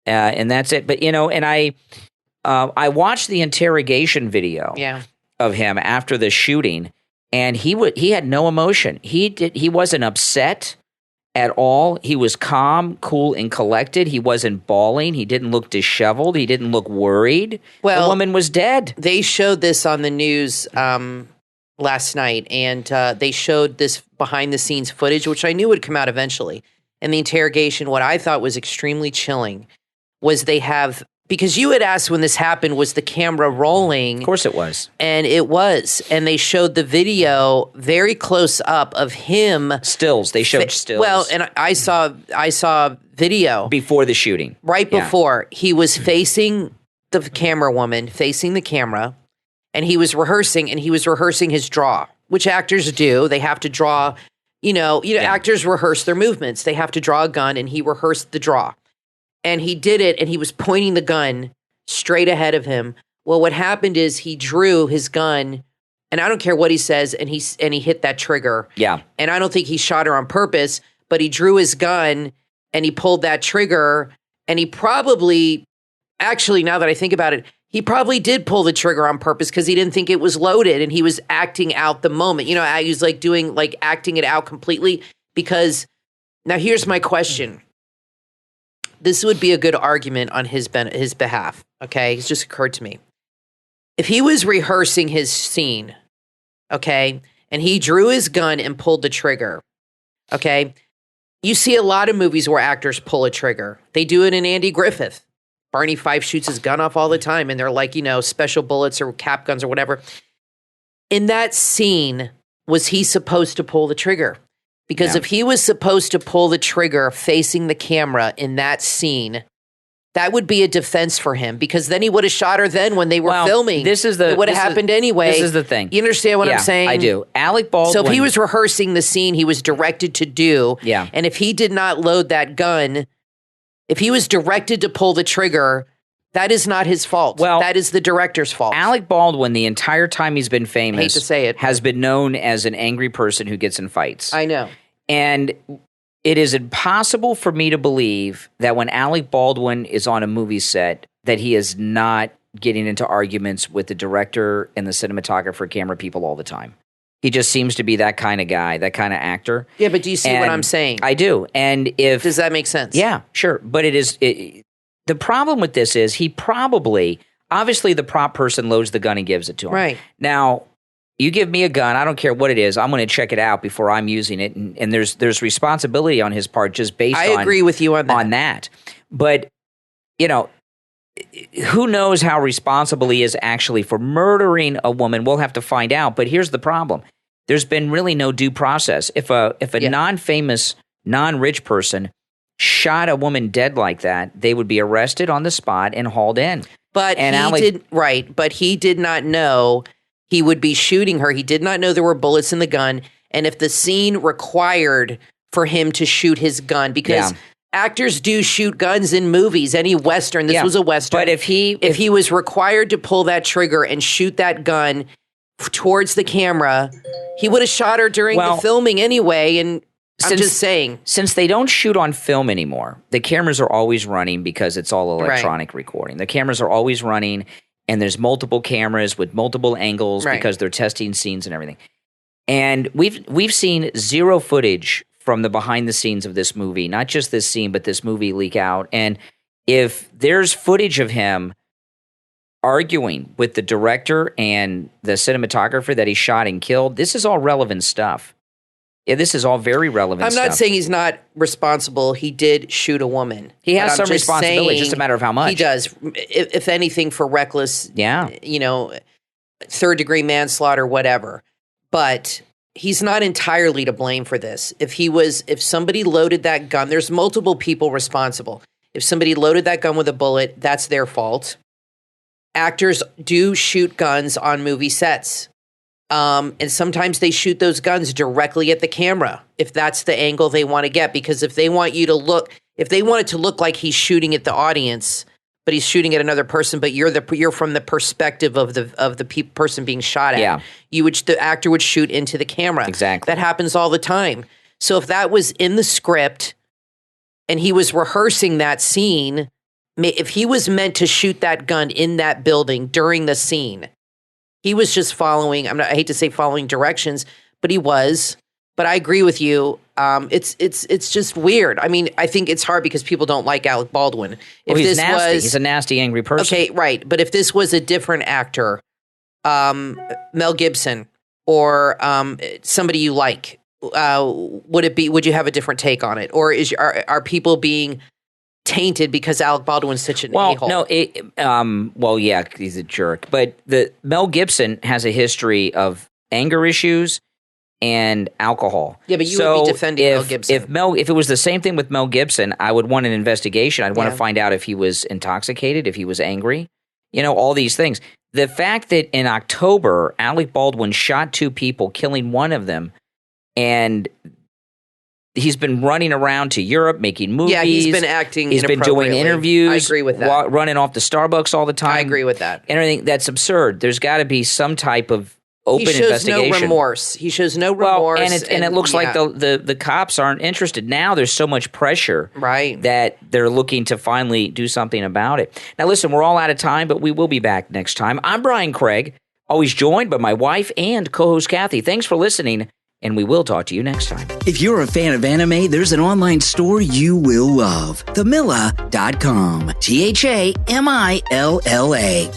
[SPEAKER 2] And that's it. But, and I watched the interrogation video of him after the shooting, and he had no emotion. He wasn't upset at all. He was calm, cool, and collected. He wasn't bawling. He didn't look disheveled. He didn't look worried. Well, the woman was dead.
[SPEAKER 3] They showed this on the news last night, and they showed this behind-the-scenes footage, which I knew would come out eventually. And the interrogation, what I thought was extremely chilling, was they have... Because you had asked when this happened, was the camera rolling?
[SPEAKER 2] Of course it was.
[SPEAKER 3] And it was. And they showed the video very close up of him.
[SPEAKER 2] Stills. They showed stills.
[SPEAKER 3] Well, and I saw video.
[SPEAKER 2] Before the shooting.
[SPEAKER 3] Right before. He was facing the camera woman, facing the camera, and he was rehearsing his draw, which actors do. They have to draw, actors rehearse their movements. They have to draw a gun, and he rehearsed the draw. And he did it, and he was pointing the gun straight ahead of him. Well, what happened is he drew his gun, and I don't care what he says, and he hit that trigger.
[SPEAKER 2] Yeah.
[SPEAKER 3] And I don't think he shot her on purpose, but he drew his gun, and he pulled that trigger, and he probably, actually, now that I think about it, he probably did pull the trigger on purpose because he didn't think it was loaded, and he was acting out the moment. He was acting it out completely because, now here's my question. This would be a good argument on his behalf, okay? It's just occurred to me. If he was rehearsing his scene, okay, and he drew his gun and pulled the trigger, okay, you see a lot of movies where actors pull a trigger. They do it in Andy Griffith. Barney Fife shoots his gun off all the time, and they're like, special bullets or cap guns or whatever. In that scene, was he supposed to pull the trigger? Because if he was supposed to pull the trigger facing the camera in that scene, that would be a defense for him because then he would have shot her then when they were filming. It would have happened anyway.
[SPEAKER 2] This is the thing.
[SPEAKER 3] You understand what I'm saying?
[SPEAKER 2] I do. Alec Baldwin.
[SPEAKER 3] So if he was rehearsing the scene he was directed to do,
[SPEAKER 2] yeah.
[SPEAKER 3] And if he did not load that gun, if he was directed to pull the trigger, that is not his fault. Well, that is the director's fault.
[SPEAKER 2] Alec Baldwin, the entire time he's been famous,
[SPEAKER 3] I hate to say it,
[SPEAKER 2] has been known as an angry person who gets in fights.
[SPEAKER 3] I know.
[SPEAKER 2] And it is impossible for me to believe that when Alec Baldwin is on a movie set, that he is not getting into arguments with the director and the cinematographer, camera people all the time. He just seems to be that kind of guy, that kind of actor.
[SPEAKER 3] Yeah, but do you see what I'm saying?
[SPEAKER 2] I do. And if
[SPEAKER 3] does that make sense?
[SPEAKER 2] Yeah, sure. But the problem with this is he probably, obviously the prop person loads the gun and gives it to him.
[SPEAKER 3] Right.
[SPEAKER 2] Now, you give me a gun, I don't care what it is, I'm going to check it out before I'm using it. And there's responsibility on his part just based on...
[SPEAKER 3] I agree with you on
[SPEAKER 2] that. But, who knows how responsible he is actually for murdering a woman? We'll have to find out. But here's the problem. There's been really no due process. If a non-famous, non-rich person shot a woman dead like that, they would be arrested on the spot and hauled in.
[SPEAKER 3] But he did not know he would be shooting her. He did not know there were bullets in the gun. And if the scene required for him to shoot his gun, because actors do shoot guns in movies, any Western, this was a Western.
[SPEAKER 2] But if he
[SPEAKER 3] was required to pull that trigger and shoot that gun towards the camera, he would have shot her during the filming anyway. And I'm just saying.
[SPEAKER 2] Since they don't shoot on film anymore, the cameras are always running because it's all electronic recording. The cameras are always running, and there's multiple cameras with multiple angles because they're testing scenes and everything. And we've seen zero footage from the behind the scenes of this movie, not just this scene, but this movie leak out. And if there's footage of him arguing with the director and the cinematographer that he shot and killed, this is all relevant stuff. Yeah, this is all very relevant stuff.
[SPEAKER 3] I'm not saying he's not responsible. He did shoot a woman.
[SPEAKER 2] He has some responsibility, just a matter of how much.
[SPEAKER 3] He does. If anything, for reckless, third-degree manslaughter, whatever. But he's not entirely to blame for this. If somebody loaded that gun, there's multiple people responsible. If somebody loaded that gun with a bullet, that's their fault. Actors do shoot guns on movie sets. And sometimes they shoot those guns directly at the camera if that's the angle they want to get. Because if they want it to look like he's shooting at the audience, but he's shooting at another person, but you're from the perspective of the person being shot at. Yeah. The actor would shoot into the camera.
[SPEAKER 2] Exactly.
[SPEAKER 3] That happens all the time. So if that was in the script and he was rehearsing that scene, if he was meant to shoot that gun in that building during the scene, he was just following. I hate to say following directions, but he was. But I agree with you. It's just weird. I mean, I think it's hard because people don't like Alec Baldwin.
[SPEAKER 2] He's nasty. He's a nasty, angry person.
[SPEAKER 3] Okay, right. But if this was a different actor, Mel Gibson or somebody you like, would you have a different take on it, or are people being tainted because Alec Baldwin's such an a-hole?
[SPEAKER 2] No, yeah, he's a jerk. But Mel Gibson has a history of anger issues and alcohol.
[SPEAKER 3] Yeah, but you would be defending Mel Gibson.
[SPEAKER 2] If it was the same thing with Mel Gibson, I would want an investigation. I'd want to find out if he was intoxicated, if he was angry, all these things. The fact that in October, Alec Baldwin shot 2 people, killing one of them, and he's been running around to Europe making movies.
[SPEAKER 3] Yeah, he's been acting.
[SPEAKER 2] He's been doing interviews.
[SPEAKER 3] I agree with that.
[SPEAKER 2] Running off to Starbucks all the time.
[SPEAKER 3] I agree with that.
[SPEAKER 2] And everything. That's absurd. There's got to be some type of open investigation.
[SPEAKER 3] He shows no remorse. He shows no remorse.
[SPEAKER 2] And it looks like the cops aren't interested. Now there's so much pressure that they're looking to finally do something about it. Now listen, we're all out of time, but we will be back next time. I'm Brian Craig, always joined by my wife and co-host Kathy. Thanks for listening, and we will talk to you next time.
[SPEAKER 5] If you're a fan of anime, there's an online store you will love. Thamilla.com. THAMILLA.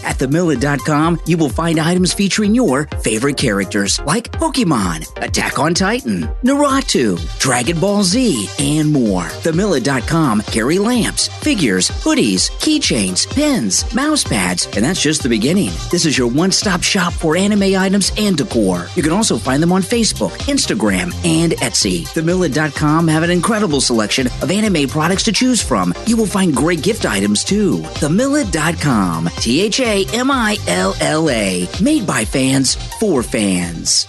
[SPEAKER 5] At Thamilla.com, you will find items featuring your favorite characters like Pokemon, Attack on Titan, Naruto, Dragon Ball Z, and more. Thamilla.com carry lamps, figures, hoodies, keychains, pins, mouse pads, and that's just the beginning. This is your one-stop shop for anime items and decor. You can also find them on Facebook, Instagram, and Etsy. Thamilla.com have an incredible selection of anime products to choose from. You will find great gift items too. Thamilla.com. THAMILLA. Made by fans for fans.